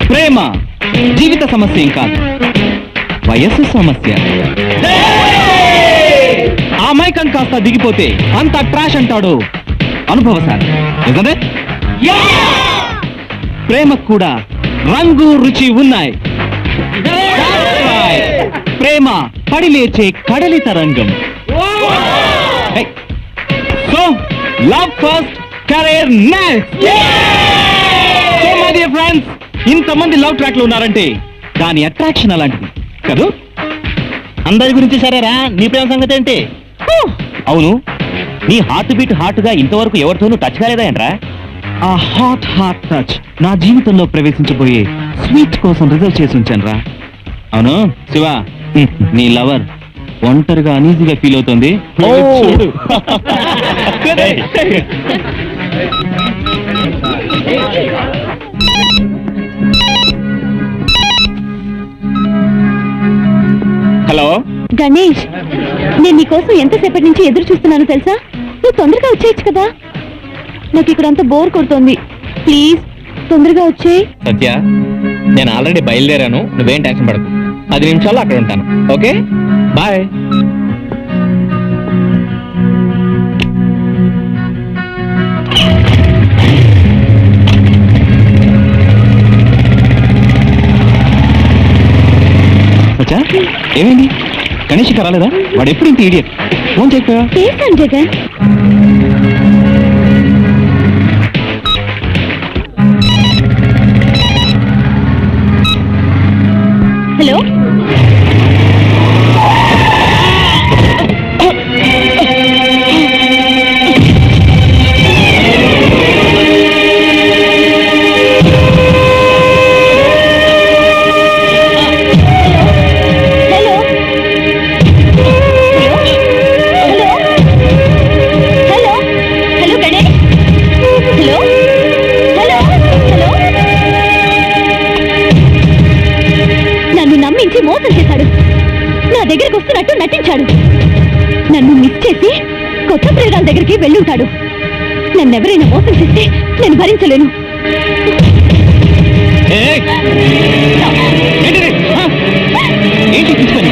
ప్రేమ జీవిత సమస్య ఏం కాదు, వయస్సు సమస్య. ఆ మైకం కాస్త దిగిపోతే అంత ట్రాష్ అంటాడు అనుభవసారి. నిజమే? ప్రేమకు కూడా రంగు రుచి ఉన్నాయి. ప్రేమ పడి లేచే కడలి తరంగం. So love first, career next. So my dear friends, ఇంతమంది లవ్ ట్రాక్ లో ఉన్నారంటే దాని అట్రాక్షన్ అలాంటిది కదూ. అందరి గురించి సరేరా, నీ ప్రేమ సంగతి ఏంటి? అవును, నీ హార్ట్ బీట్ హార్ట్ గా ఇంతవరకు ఎవరితోనూ టచ్ కాలేదా ఏంట్రా? ఆ హాట్ టచ్ నా జీవితంలో ప్రవేశించబోయే స్వీట్ కోసం రిజర్వ్ చేసి ఉంచాను రా. అవును శివ, నీ లవర్ ఒంటరిగా అనీజీగా ఫీల్ అవుతుంది. చూడు. హలో, గణేష్, నేను నీకోసం ఎంతసేపటి నుంచి ఎదురు చూస్తున్నానో తెలుసా? నువ్వు తొందరగా వచ్చేయచ్చు కదా. నాకు ఇక్కడ అంతా బోర్ కొడుతోంది. ప్లీజ్ తొందరగా వచ్చేయ్. సత్య, నేను ఆల్రెడీ బయలుదేరాను, నువ్వేం టెన్షన్ పడకు. 10 నిమిషాల్లో అక్కడ ఉంటాను. Okay, bye. సత్య, ఏమైంది? గణేష్ ఇంకా రాలేదా? వాడు ఎప్పుడు ఇంత ఇడియట్. ఫోన్ చేయకపోయా? చేశాను జగన్. హలో, మోసం చేశాడు. నా దగ్గరికి వస్తున్నట్టు నటించాడు. నన్ను మిస్ చేసి కొత్త ప్రేరాల దగ్గరికి వెళ్ళి ఉంటాడు. నన్నెవరైనా మోసం చేస్తే నేను భరించలేను. ఏంటి తీసుకొని